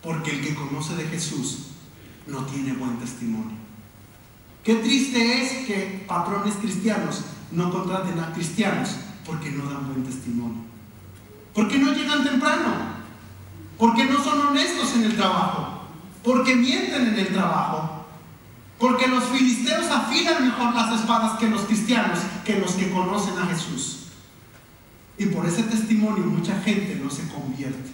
porque el que conoce de Jesús no tiene buen testimonio. Qué triste es que patrones cristianos no contraten a cristianos porque no dan buen testimonio, porque no llegan temprano, porque no son honestos en el trabajo, porque mienten en el trabajo, porque los filisteos afilan mejor las espadas que los cristianos, que los que conocen a Jesús. Y por ese testimonio mucha gente no se convierte.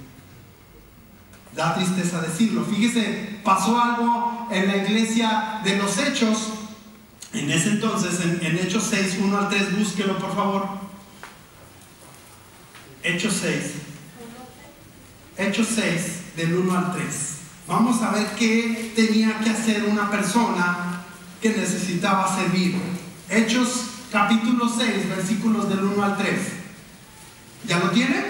Da tristeza decirlo. Fíjese, pasó algo en la iglesia de los Hechos. En ese entonces, en Hechos 6, 1 al 3, búsquelo por favor. Hechos 6. Hechos 6, del 1 al 3. Vamos a ver qué tenía que hacer una persona que necesitaba servir. Hechos capítulo 6, versículos del 1 al 3. ¿Ya lo tienen?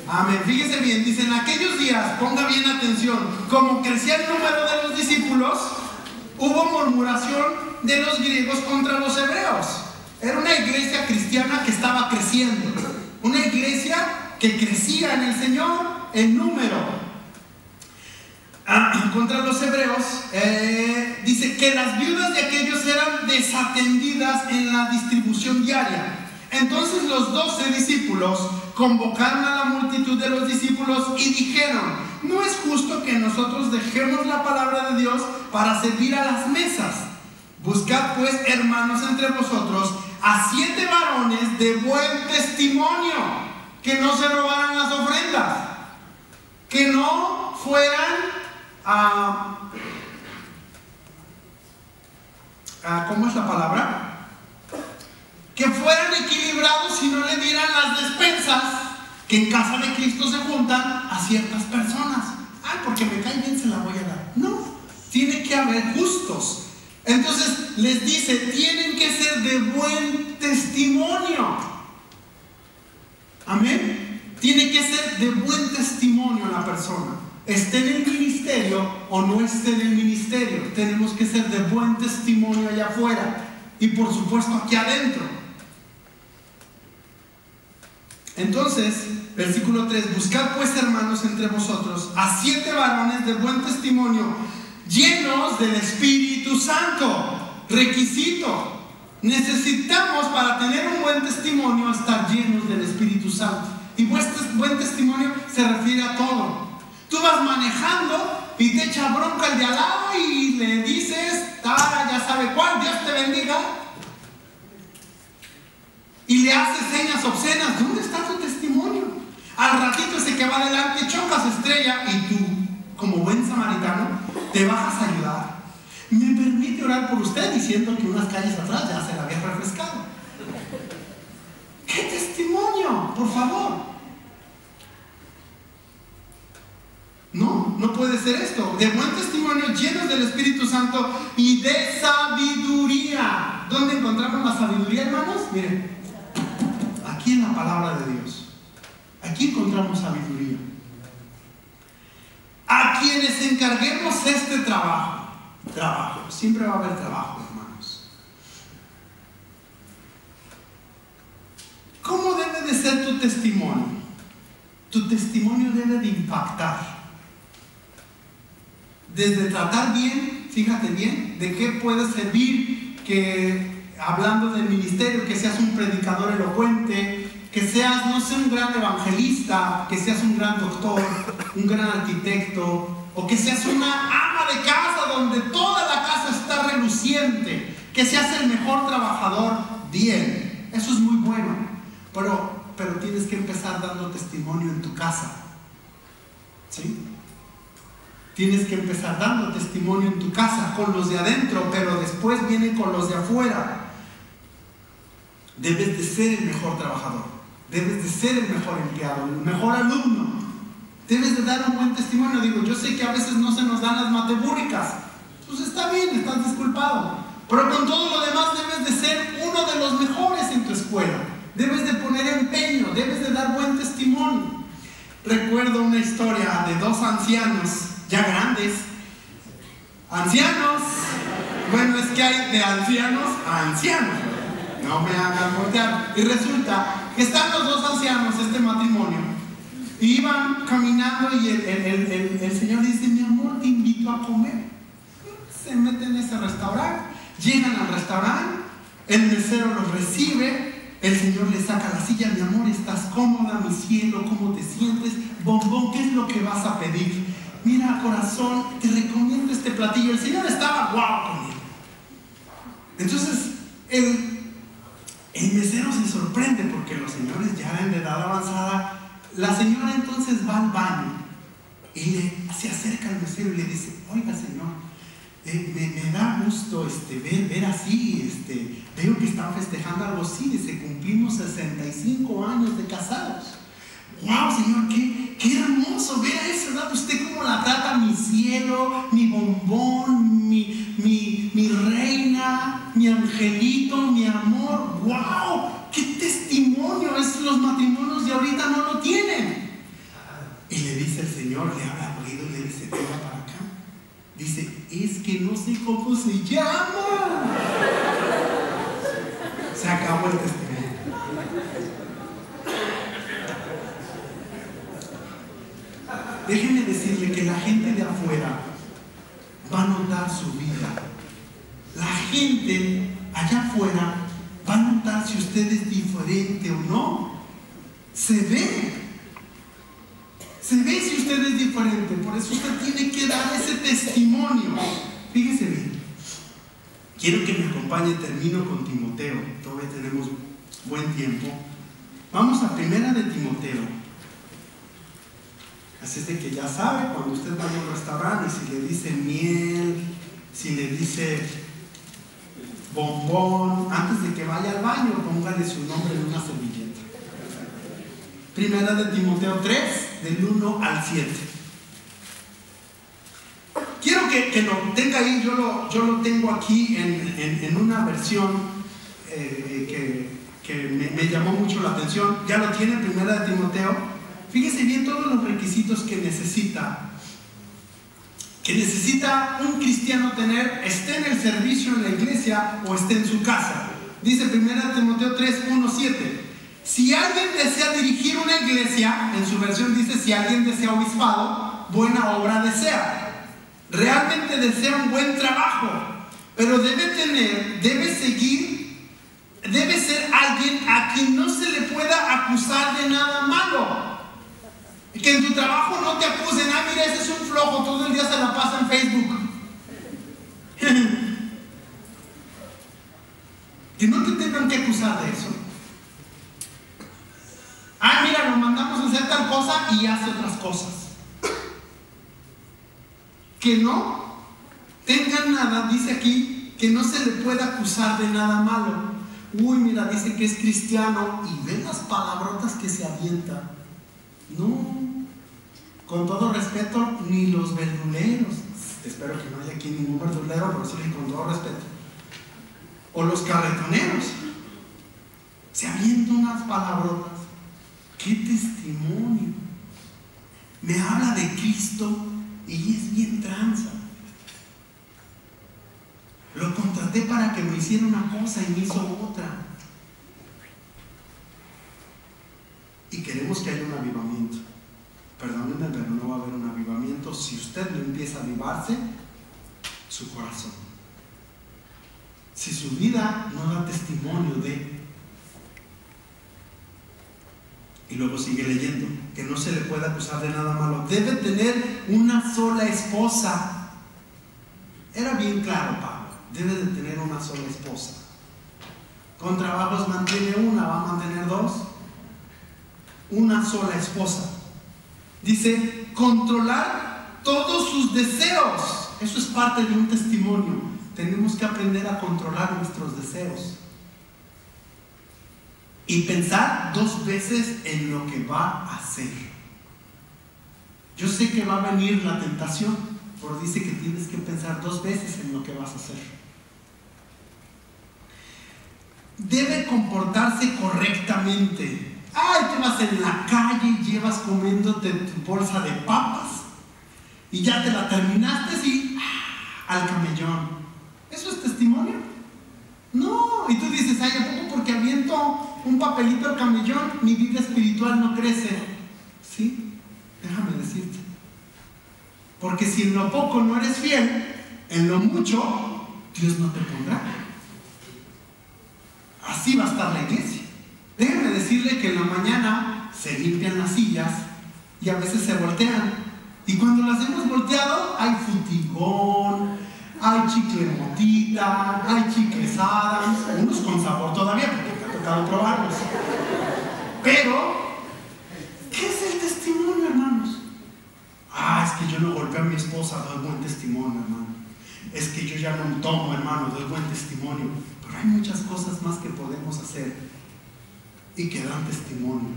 Amén. Fíjese bien, dice: en aquellos días, ponga bien atención, como crecía el número de los discípulos, hubo murmuración de los griegos contra los hebreos. Era una iglesia cristiana que estaba creciendo, una iglesia que crecía en el Señor en número. Contra los hebreos dice que las viudas de aquellos eran desatendidas en la distribución diaria. Entonces los 12 discípulos convocaron a la multitud de los discípulos y dijeron: no es justo que nosotros dejemos la palabra de Dios para servir a las mesas. Buscad pues, hermanos, entre vosotros a 7 varones de buen testimonio, que no se robaran las ofrendas, que no fueran ¿cómo es la palabra? Que fueran equilibrados y no le dieran las despensas que en casa de Cristo se juntan a ciertas personas. Porque me cae bien, se la voy a dar. No, tiene que haber justos. Entonces les dice, tienen que ser de buen testimonio. Amén. Tiene que ser de buen testimonio la persona, esté en el ministerio o no esté en el ministerio. Tenemos que ser de buen testimonio allá afuera y por supuesto aquí adentro. Entonces, versículo 3: buscad pues, hermanos, entre vosotros a 7 varones de buen testimonio, llenos del Espíritu Santo. Requisito: necesitamos, para tener un buen testimonio, estar llenos del Espíritu Santo. Y buen testimonio se refiere a todo. Tú vas manejando y te echa bronca el de al lado y le dices, ya sabe cuál, Dios te bendiga, y le haces señas obscenas. ¿Dónde está tu testimonio? Al ratito ese que va adelante choca, se estrella, y tú, como buen samaritano, te bajas a ayudar. Me permite orar por usted, diciendo que unas calles atrás ya se la había refrescado. ¿Qué testimonio? Por favor. No puede ser esto. De buen testimonio, llenos del Espíritu Santo y de sabiduría. ¿Dónde encontramos la sabiduría, hermanos? Miren, aquí en la palabra de Dios. Aquí encontramos sabiduría. A quienes encarguemos este trabajo, siempre va a haber trabajo, hermanos. ¿Cómo debe de ser tu testimonio? Tu testimonio debe de impactar. Desde tratar bien, fíjate bien, de qué puede servir, que hablando del ministerio, que seas un predicador elocuente, que seas, no sé, un gran evangelista, que seas un gran doctor, un gran arquitecto, o que seas una ama de casa donde toda la casa está reluciente, que seas el mejor trabajador. Bien, eso es muy bueno, pero tienes que empezar dando testimonio en tu casa, ¿sí? Tienes que empezar dando testimonio en tu casa con los de adentro, pero después viene con los de afuera. Debes de ser el mejor trabajador, debes de ser el mejor empleado, el mejor alumno. Debes de dar un buen testimonio. Digo, yo sé que a veces no se nos dan las matebúricas, pues está bien, estás disculpado, pero con todo lo demás debes de ser uno de los mejores en tu escuela. Debes de poner empeño, debes de dar buen testimonio. Recuerdo una historia de 2 ancianos ya grandes. Ancianos, bueno, es que hay de ancianos a ancianos, no me hagan voltear. Y resulta que están los 2 ancianos, este matrimonio, y iban caminando y el Señor dice: mi amor, te invito a comer. Se meten en ese restaurante, llegan al restaurante, el mesero los recibe, el Señor les saca la silla: mi amor, ¿estás cómoda, mi cielo? ¿Cómo te sientes? Bombón, ¿qué es lo que vas a pedir? Mira, corazón, te recomiendo este platillo. El Señor estaba guau con él. Entonces el mesero se sorprende porque los señores ya eran de edad avanzada. La señora entonces va al baño y se acerca al mesero y le dice: oiga, señor, me da gusto ver así, veo que están festejando algo así, dice, cumplimos 65 años de casados. ¡Wow, señor! ¡Qué hermoso! Ver a esa edad usted cómo la trata, mi cielo, mi bombón, mi reina, mi angelito, mi amor. ¡Wow! ¡Qué testimonio! Los matrimonios de ahorita no lo tienen. Y le dice el Señor, le habla al oído y le dice: venga para acá. Dice: es que no sé cómo se llama. Se acabó el testimonio. Déjenme decirle que la gente de afuera va a notar su vida. La gente allá afuera va a notar si usted es diferente o no. Se ve si usted es diferente. Por eso usted tiene que dar ese testimonio. Fíjese bien. Quiero que me acompañe, termino con Timoteo. Todavía tenemos buen tiempo. Vamos a Primera de Timoteo. Así es de que ya sabe, cuando usted vaya a un restaurante y si le dice miel, si le dice bombón, antes de que vaya al baño, póngale su nombre en una servilleta. Primera de Timoteo 3, del 1 al 7. Quiero que lo tenga ahí, yo lo tengo aquí en una versión que me llamó mucho la atención. Ya lo tiene, Primera de Timoteo. Fíjese bien todos los requisitos que necesita un cristiano tener, esté en el servicio en la iglesia o esté en su casa. Dice 1 Timoteo 3, 1, 7. Si alguien desea dirigir una iglesia, en su versión dice, si alguien desea obispado, buena obra desea. Realmente desea un buen trabajo, pero debe ser alguien a quien no se le pueda acusar de nada malo. Que en tu trabajo no te acusen, mira, ese es un flojo, todo el día se la pasa en Facebook. Que no te tengan que acusar de eso. Mira, lo mandamos a hacer tal cosa y hace otras cosas. Que no tengan nada, dice aquí, que no se le pueda acusar de nada malo. Uy, mira, dice que es cristiano y ve las palabrotas que se avienta. No, con todo respeto, ni los verduleros, espero que no haya aquí ningún verdulero, pero sí con todo respeto, o los carretoneros, se avientan unas palabrotas. ¡Qué testimonio! Me habla de Cristo y es bien tranza. Lo contraté para que me hiciera una cosa y me hizo otra. Y queremos que haya un avivamiento. Perdónenme, pero no va a haber un avivamiento si usted no empieza a avivarse su corazón. Si su vida no da testimonio de... Y luego sigue leyendo, que no se le puede acusar de nada malo. Debe tener una sola esposa. Era bien claro, Pablo. Debe de tener una sola esposa. Con trabajos mantiene una, va a mantener dos. Una sola esposa. Dice, controlar todos sus deseos. Eso es parte de un testimonio. Tenemos que aprender a controlar nuestros deseos. Y pensar 2 veces en lo que va a hacer. Yo sé que va a venir la tentación, pero dice que tienes que pensar 2 veces en lo que vas a hacer. Debe comportarse correctamente. Te vas en la calle y llevas comiéndote tu bolsa de papas y ya te la terminaste y al camellón. ¿Eso es testimonio? No. Y tú dices, ¿a poco porque aviento un papelito al camellón mi vida espiritual no crece? Sí, déjame decirte. Porque si en lo poco no eres fiel, en lo mucho Dios no te pondrá. Así va a estar la iglesia. Déjenme decirle que en la mañana se limpian las sillas y a veces se voltean. Y cuando las hemos volteado, hay futigón, hay chicle motita, hay chicles Adams, unos con sabor todavía, porque me ha tocado probarlos. Pero, ¿qué es el testimonio, hermanos? Es que yo no golpeo a mi esposa, doy buen testimonio, hermano. Es que yo ya no tomo, hermano, doy buen testimonio. Pero hay muchas cosas más que podemos hacer y que dan testimonio.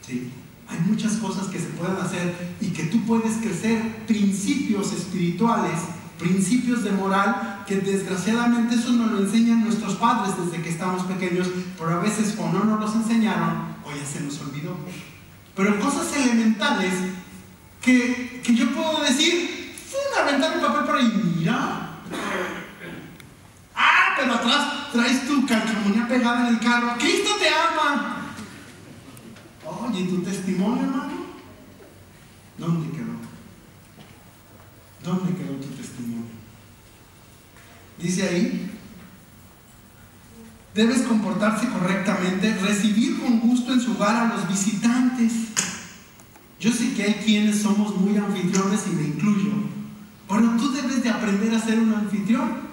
¿Sí? Hay muchas cosas que se pueden hacer y que tú puedes crecer principios espirituales, principios de moral, que desgraciadamente eso nos lo enseñan nuestros padres desde que estamos pequeños, pero a veces o no nos los enseñaron o ya se nos olvidó. Pero cosas elementales que yo puedo decir, aventar un papel por ahí, mira. Pero atrás traes tu calcamonía pegada en el carro. Cristo te ama. Oye, ¿y tu testimonio, hermano? ¿Dónde quedó? ¿Dónde quedó tu testimonio? Dice ahí, debes comportarse correctamente, recibir con gusto en su hogar a los visitantes. Yo sé que hay quienes somos muy anfitriones y me incluyo, pero tú debes de aprender a ser un anfitrión.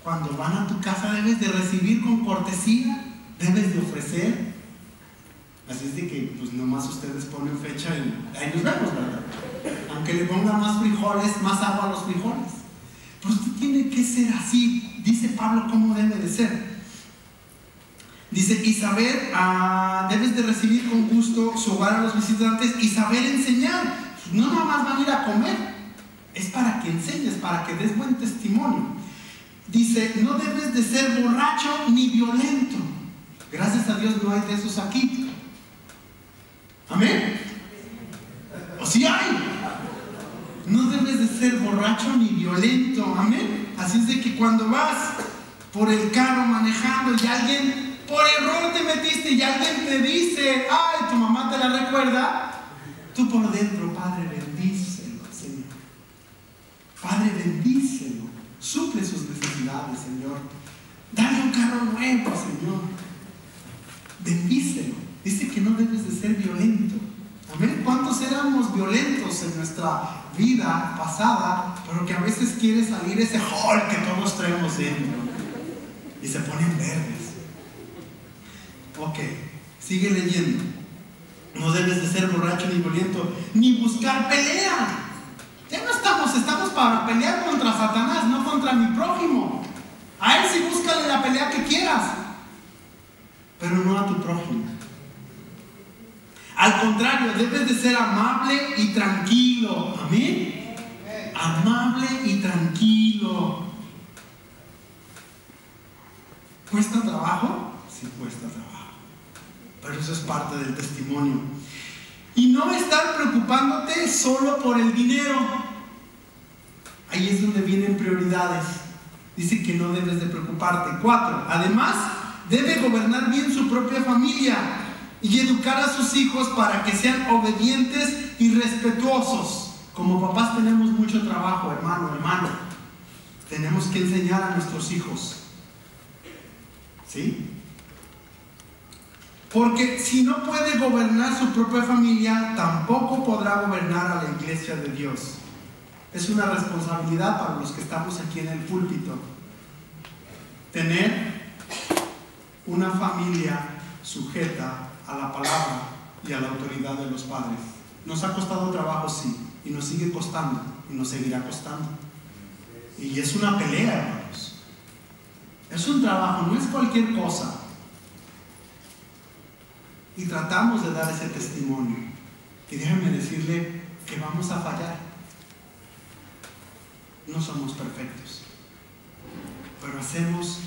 Cuando van a tu casa debes de recibir con cortesía, debes de ofrecer. Así es de que pues nomás ustedes ponen fecha y ahí nos vemos, ¿verdad? Aunque le pongan más frijoles, más agua a los frijoles. Pero usted tiene que ser así. Dice Pablo cómo debe de ser. Dice, y saber, debes de recibir con gusto su hogar a los visitantes y saber enseñar. No nada más van a ir a comer, es para que enseñes, para que des buen testimonio. Dice, no debes de ser borracho ni violento. Gracias a Dios no hay de esos aquí. Amén. O sí hay. No debes de ser borracho ni violento. Amén. Así es de que cuando vas por el carro manejando y alguien por error te metiste y alguien te dice, ay, tu mamá te la recuerda, tú por dentro, Padre, bendícelo, Señor. Padre, bendícelo. Suple sus necesidades, Señor. Dale un carro nuevo, Señor. Bendícelo. Dice que no debes de ser violento. Amén. ¿Cuántos éramos violentos en nuestra vida pasada, pero que a veces quiere salir ese Hulk que todos traemos dentro y se ponen verdes? Ok, sigue leyendo. No debes de ser borracho ni violento, ni buscar pelea. Ya no estamos para pelear contra Satanás, no contra mi prójimo. A él sí búscale la pelea que quieras, pero no a tu prójimo. Al contrario, debes de ser amable y tranquilo. Amén. Amable y tranquilo. ¿Cuesta trabajo? Sí, cuesta trabajo. Pero eso es parte del testimonio. Y no estar preocupándote solo por el dinero. Ahí es donde vienen prioridades. Dice que no debes de preocuparte. 4. Además, debe gobernar bien su propia familia y educar a sus hijos para que sean obedientes y respetuosos. Como papás tenemos mucho trabajo, hermano. Tenemos que enseñar a nuestros hijos. ¿Sí? Porque si no puede gobernar su propia familia, tampoco podrá gobernar a la iglesia de Dios. Es una responsabilidad para los que estamos aquí en el púlpito. Tener una familia sujeta a la palabra y a la autoridad de los padres. Nos ha costado trabajo, sí, y nos sigue costando, y nos seguirá costando. Y es una pelea, hermanos. Es un trabajo, no es cualquier cosa. Y tratamos de dar ese testimonio. Y déjenme decirle que vamos a fallar. No somos perfectos, pero hacemos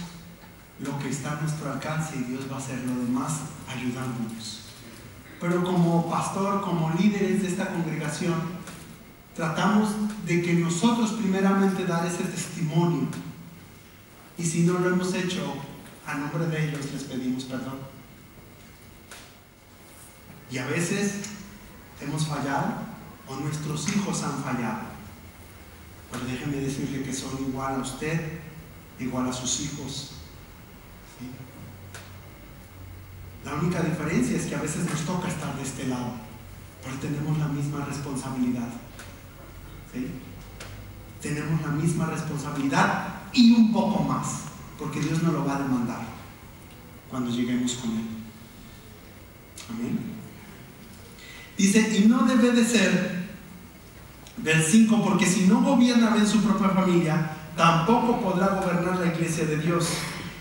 lo que está a nuestro alcance y Dios va a hacer lo demás ayudándonos. Pero como pastor, como líderes de esta congregación, tratamos de que nosotros primeramente dar ese testimonio. Y si no lo hemos hecho, a nombre de ellos les pedimos perdón. Y a veces hemos fallado o nuestros hijos han fallado. Pero déjenme decirle que son igual a usted, igual a sus hijos. ¿Sí? La única diferencia es que a veces nos toca estar de este lado, pero tenemos la misma responsabilidad. ¿Sí? Tenemos la misma responsabilidad y un poco más, porque Dios nos lo va a demandar cuando lleguemos con Él. Amén. Dice, y no debe de ser, del 5, porque si no gobierna bien su propia familia, tampoco podrá gobernar la iglesia de Dios.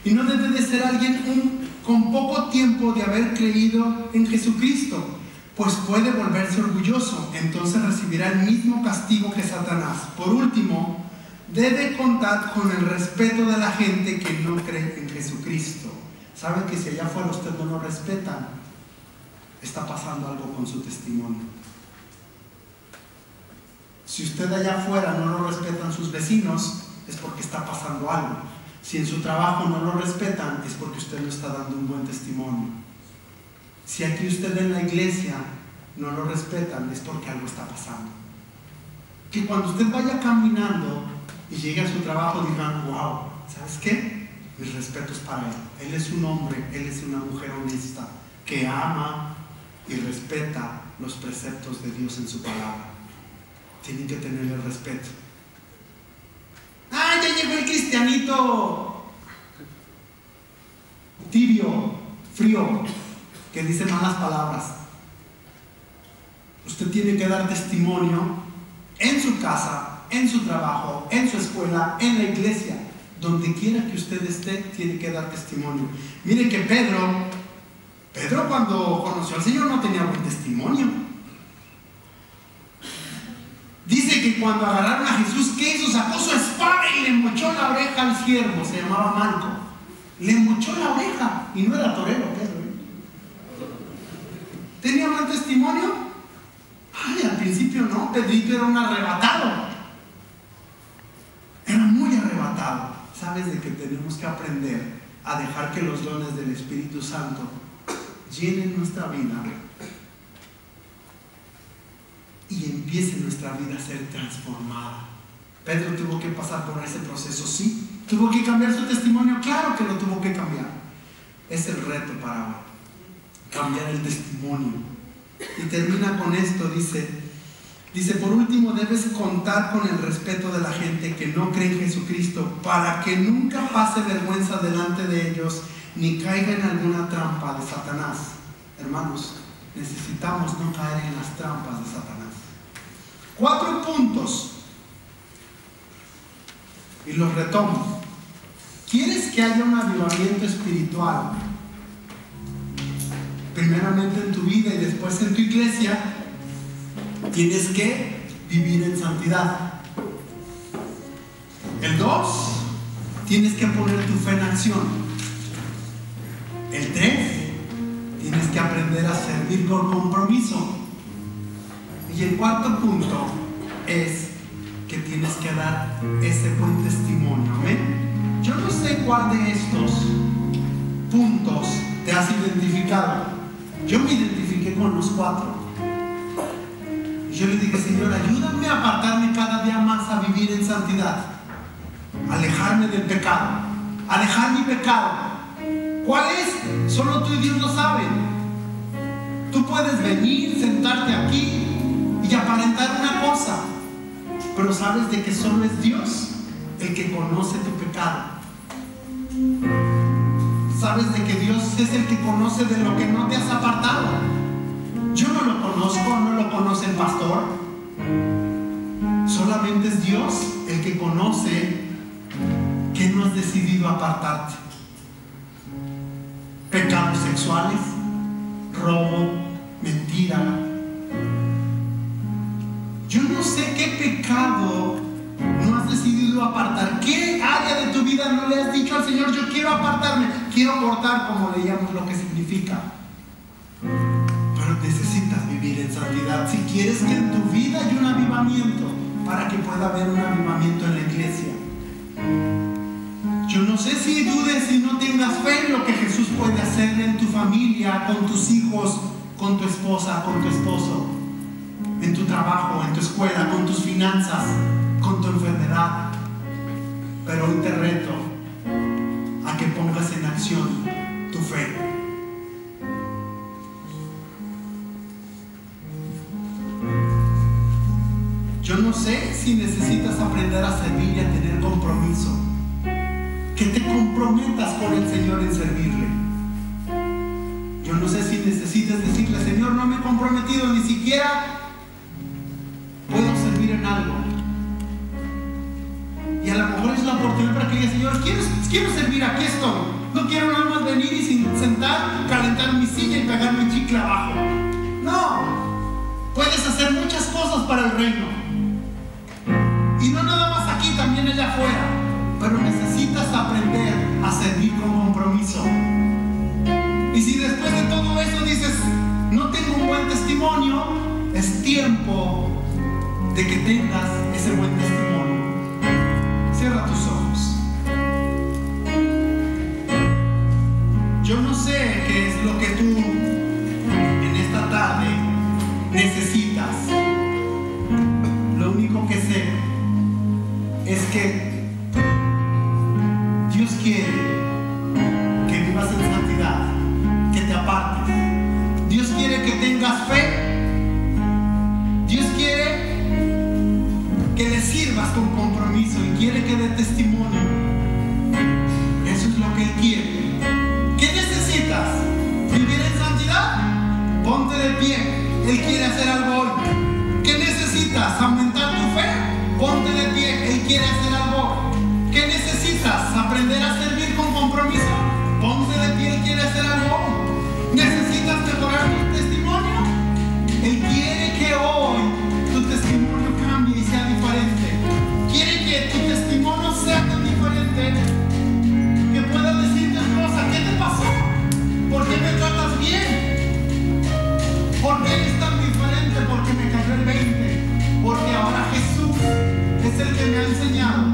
Y no debe de ser alguien con poco tiempo de haber creído en Jesucristo, pues puede volverse orgulloso, entonces recibirá el mismo castigo que Satanás. Por último, debe contar con el respeto de la gente que no cree en Jesucristo. ¿Saben que si allá afuera usted no lo respetan? Está pasando algo con su testimonio. Si usted allá afuera no lo respetan sus vecinos, es porque está pasando algo. Si en su trabajo no lo respetan, es porque usted no está dando un buen testimonio. Si aquí usted en la iglesia no lo respetan, es porque algo está pasando. Que cuando usted vaya caminando y llegue a su trabajo, digan: wow, ¿sabes qué? Mis respetos para él. Él es un hombre, él es una mujer honesta, que ama y respeta los preceptos de Dios en su palabra. Tienen que tenerle respeto. ¡Ah, ya llegó el cristianito tibio, frío, que dice malas palabras! Usted tiene que dar testimonio en su casa, en su trabajo, en su escuela, en la iglesia. Donde quiera que usted esté, tiene que dar testimonio. Mire que Pedro cuando conoció al Señor no tenía buen testimonio. Dice que cuando agarraron a Jesús, ¿qué hizo? Sacó su espada y le mochó la oreja al siervo, se llamaba Malco. Le mochó la oreja, y no era torero Pedro. ¿Tenía buen testimonio? Ay, al principio no, Pedrito era un arrebatado. Era muy arrebatado. ¿Sabes de que tenemos que aprender a dejar que los dones del Espíritu Santo llenen nuestra vida y empiece nuestra vida a ser transformada? Pedro tuvo que pasar por ese proceso, sí. ¿Tuvo que cambiar su testimonio? Claro que lo tuvo que cambiar. Es el reto para hoy, cambiar el testimonio. Y termina con esto, dice: por último, debes contar con el respeto de la gente que no cree en Jesucristo, para que nunca pase vergüenza delante de ellos, ni caiga en alguna trampa de Satanás. Hermanos, necesitamos no caer en las trampas de Satanás. 4 puntos, y los retomo. ¿Quieres que haya un avivamiento espiritual? Primeramente en tu vida y después en tu iglesia, tienes que vivir en santidad. El 2, tienes que poner tu fe en acción. El 3, tienes que aprender a servir con compromiso. Y el 4 punto es que tienes que dar ese buen testimonio. ¿Amén? Yo no sé cuál de estos puntos te has identificado. Yo me identifiqué con los 4. Y yo le dije: Señor, ayúdame a apartarme cada día más a vivir en santidad, alejarme del pecado, alejar mi pecado. ¿Cuál es? Solo tú y Dios lo saben. Tú puedes venir, sentarte aquí y aparentar una cosa, pero sabes de que solo es Dios el que conoce tu pecado. Sabes de que Dios es el que conoce de lo que no te has apartado. Yo no lo conozco, no lo conoce el pastor. Solamente es Dios el que conoce que no has decidido apartarte. Pecados sexuales, robo, mentira. Yo no sé qué pecado no has decidido apartar. ¿Qué área de tu vida no le has dicho al Señor: yo quiero apartarme, quiero cortar, como leíamos lo que significa? Pero necesitas vivir en santidad si quieres que en tu vida haya un avivamiento, para que pueda haber un avivamiento en la iglesia. Yo no sé si dudes y no tengas fe en lo que Jesús puede hacer en tu familia, con tus hijos, con tu esposa, con tu esposo, en tu trabajo, en tu escuela, con tus finanzas, con tu enfermedad. Pero hoy te reto a que pongas en acción tu fe. Yo no sé si necesitas aprender a servir y a tener compromiso. Que te comprometas con el Señor en servirle. Yo no sé si necesitas decirle: Señor, no me he comprometido, ni siquiera puedo servir en algo. Y a lo mejor es la oportunidad para que diga: Señor, quiero servir, aquí estoy. No quiero nada más venir y sin sentar, calentar mi silla y pegarme chicle abajo. No, puedes hacer muchas cosas para el reino. Y no nada más aquí, también allá afuera. Pero necesitas aprender a servir con compromiso. Y si después de todo eso dices: no tengo un buen testimonio, es tiempo de que tengas ese buen testimonio. Cierra tus ojos. Yo no sé qué es lo que tú en esta tarde necesitas. Lo único que sé es que Dios quiere que vivas en santidad, que te apartes. Dios quiere que tengas fe. Dios quiere que le sirvas con compromiso y quiere que dé testimonio. Eso es lo que Él quiere. ¿Qué necesitas? ¿Vivir en santidad? Ponte de pie. Él quiere hacer algo hoy. ¿Qué necesitas? ¿Aumentar tu fe? Ponte de pie. Él quiere hacer algo hoy. ¿Qué necesitas? ¿Aprender a servir con compromiso? Ponte de pie. Él quiere hacer algo hoy. ¿Necesitas mejorar tu testimonio? Él quiere que hoy tu testimonio cambie y sea diferente. Quiere que tu testimonio sea tan diferente que puedas decirte a tu esposa: ¿qué te pasó? ¿Por qué me tratas bien? ¿Por qué eres tan diferente? Porque me cayó el 20. Porque ahora Jesús es el que me ha enseñado